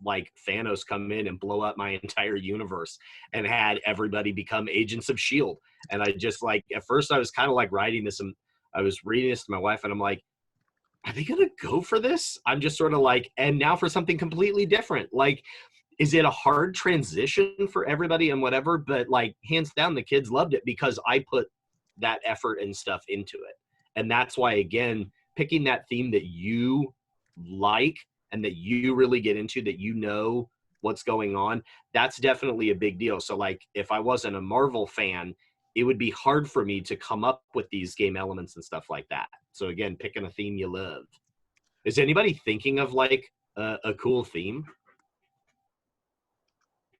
like Thanos come in and blow up my entire universe and had everybody become agents of SHIELD. And I just like, at first I was kind of like writing this, and I was reading this to my wife, and I'm like, are they going to go for this? I'm just sort of like, and now for something completely different. Like, is it a hard transition for everybody and whatever? But like, hands down, the kids loved it because I put that effort and stuff into it. And that's why, again, picking that theme that you like and that you really get into, that you know what's going on, that's definitely a big deal. So like, if I wasn't a Marvel fan, it would be hard for me to come up with these game elements and stuff like that. So again, picking a theme you love. Is anybody thinking of like a cool theme?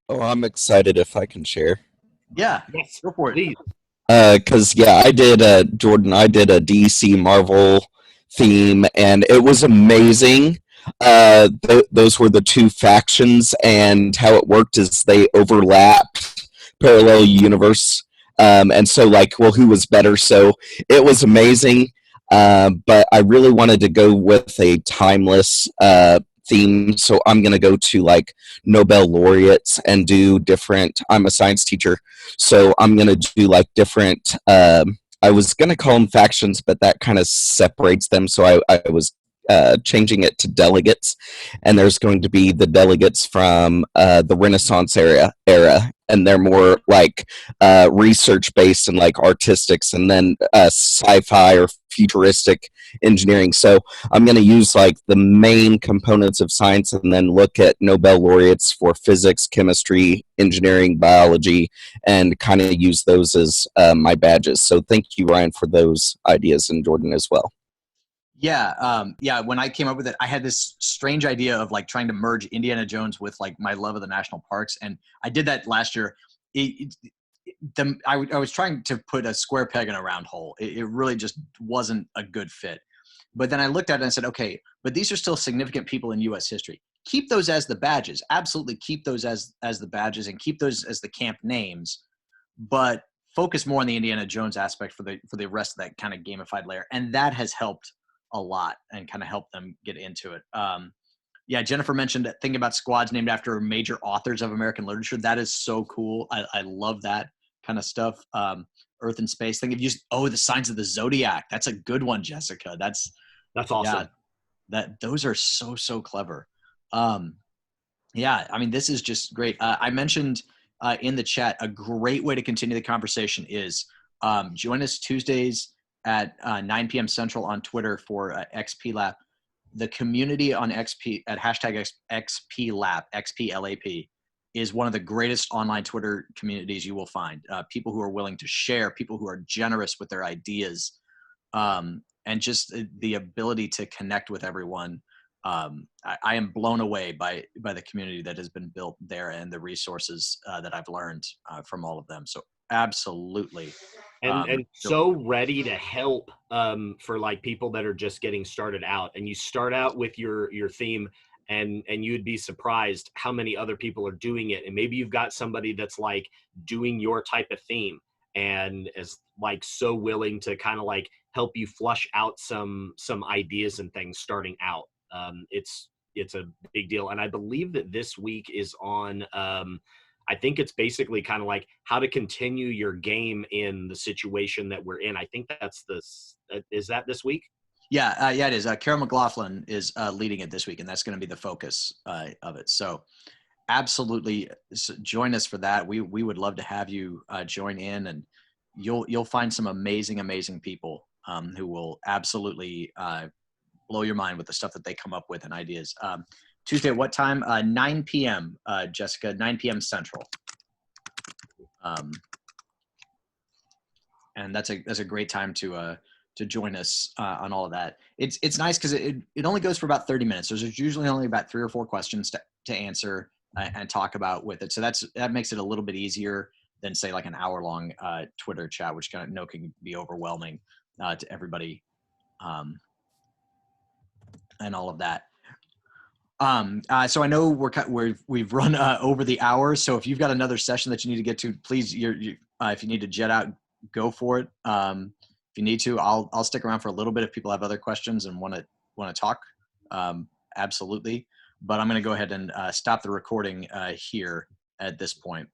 Oh, I'm excited if I can share. Yeah, Yes, go for it. please. Because I did Jordan, I did a DC Marvel theme, and it was amazing. Those were the two factions, and how it worked is they overlapped, parallel universe. And so, like, well, who was better? So it was amazing. But I really wanted to go with a timeless theme, so I'm going to go to like Nobel laureates and do different. I'm a science teacher, so I'm going to do like different. I was going to call them factions, but that kind of separates them. So I was changing it to delegates, and there's going to be the delegates from the Renaissance era, and they're more like research based and like artistics, and then sci-fi or futuristic engineering. So I'm going to use like the main components of science, and then look at Nobel laureates for physics, chemistry, engineering, biology, and kind of use those as my badges. So thank you, Ryan, for those ideas, and Jordan as well. Yeah. When I came up with it, I had this strange idea of like trying to merge Indiana Jones with like my love of the national parks, and I did that last year. I was trying to put a square peg in a round hole. It really just wasn't a good fit. But then I looked at it and I said, okay, but these are still significant people in U.S. history. Keep those as the badges. Absolutely keep those as the badges, and keep those as the camp names, but focus more on the Indiana Jones aspect for the rest of that kind of gamified layer. And that has helped a lot and kind of helped them get into it. Yeah, Jennifer mentioned that thing about squads named after major authors of American literature. That is so cool. I love that kind of stuff. Earth and space thing. If you the signs of the zodiac. That's a good one, Jessica. That's Awesome. Yeah, those are so clever. Yeah, I mean, this is just great. I mentioned in the chat, a great way to continue the conversation is join us Tuesdays at 9 p.m. Central on Twitter for XP Lab. The community on XP at hashtag XP Lab, XPLAP, is one of the greatest online Twitter communities you will find. People who are willing to share, people who are generous with their ideas, and just the ability to connect with everyone I am blown away by the community that has been built there and the resources that I've learned from all of them. So absolutely. And so ready to help for like people that are just getting started out. And you start out with your theme, and you'd be surprised how many other people are doing it. And maybe you've got somebody that's like doing your type of theme and is like so willing to kind of like help you flush out some ideas and things starting out. It's a big deal. And I believe that this week is on I think it's basically kind of like how to continue your game in the situation that we're in. I think that's is that this week? Yeah, it is. Carol McLaughlin is leading it this week, and that's going to be the focus of it. So absolutely join us for that. We would love to have you join in, and you'll find some amazing people who will absolutely blow your mind with the stuff that they come up with and ideas. Tuesday at what time? 9 p.m. Jessica, 9 p.m. Central. And that's a great time to join us on all of that. It's nice because it only goes for about 30 minutes. There's usually only about 3 or 4 questions to answer and talk about with it. So that makes it a little bit easier than say like an hour-long Twitter chat, which kind of can be overwhelming to everybody and all of that. So I know we've run over the hour. So if you've got another session that you need to get to, please, if you need to jet out, go for it. If you need to, I'll stick around for a little bit if people have other questions and want to talk. Absolutely. But I'm going to go ahead and stop the recording here at this point.